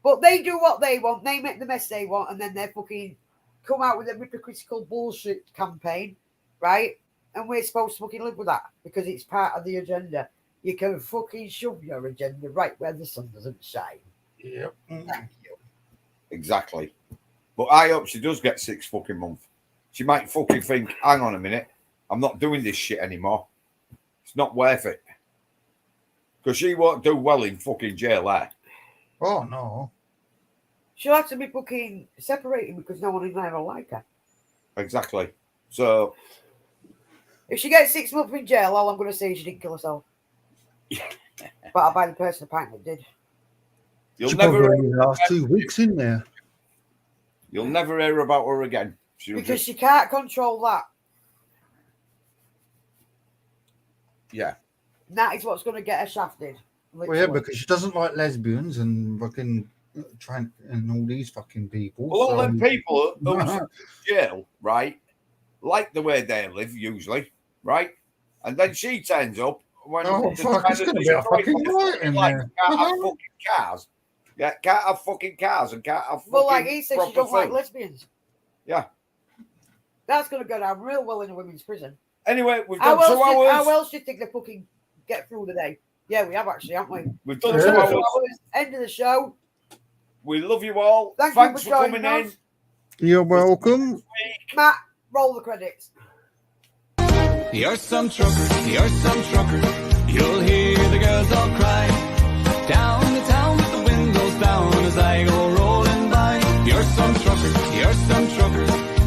But they do what they want. They make the mess they want, and then they fucking come out with a hypocritical bullshit campaign, right? And we're supposed to fucking live with that because it's part of the agenda. You can fucking shove your agenda right where the sun doesn't shine. Yep. Thank you. Exactly. But I hope she does get 6 fucking months. She might fucking think, hang on a minute, I'm not doing this shit anymore. It's not worth it. Because she won't do well in fucking jail there. Oh, no. She'll have to be fucking separated because no one in there will like her. Exactly. So, if she gets 6 months in jail, all I'm going to say is she didn't kill herself. But I'll buy the person a pint that did. You'll She never probably last 2 weeks in there. You'll never hear about her again. Because she can't control that. Yeah. That is what's going to get her shafted. Well, yeah, because she doesn't like lesbians and fucking and all these fucking people. Well, all them people who's in jail, right, like the way they live usually, right? And then she turns up when it's going to be a fucking riot in there. Can't have fucking cars. Yeah, can't have fucking cars and can't have fucking Well, like he said, she don't like food. lesbians. Yeah. That's going to go down real well in a women's prison. Anyway, we've done 2 hours. How else do you think they fucking get through the day? Yeah, we have actually, haven't we? We've done 2 hours. End of the show. We love you all. Thanks for coming in. You're welcome. Matt, roll the credits. You're some trucker, you're some trucker. You'll hear the girls all cry. Down the town with the windows down as I go rolling by. You're some trucker, you're some trucker.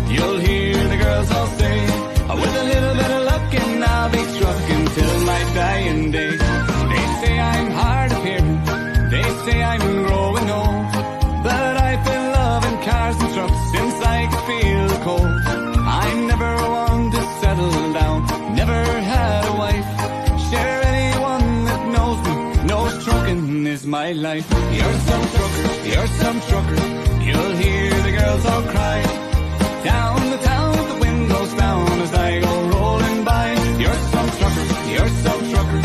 You'll hear the girls all say, with a little bit of luck and I'll be trucking till my dying day. They say I'm hard of hearing, they say I'm growing old, but I've been loving cars and trucks since I could feel the cold. I'm never one to settle down, never had a wife. Share anyone that knows me, knows trucking is my life. You're some trucker, you're some trucker. You'll hear the girls all cry. Down the town with the windows down as I go rolling by. You're some trucker, you're some trucker.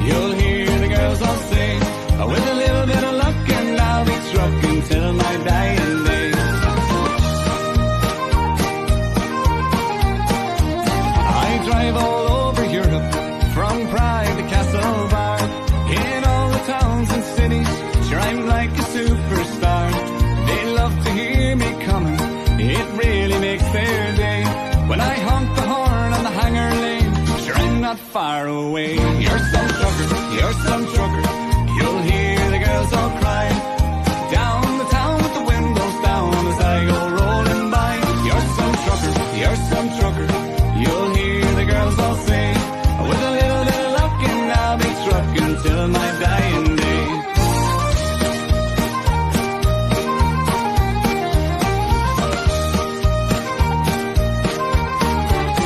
You'll hear the girls all say, with a little bit of luck and I'll be trucking till my dying day. I drive all over Europe, from Prague to Castlebar. In all the towns and cities, sure I'm like a superstar. They love to hear me coming, it really makes their day. When I honk the horn on the Hanger Lane, sure I'm not far away. You're some trucker, you're some trucker.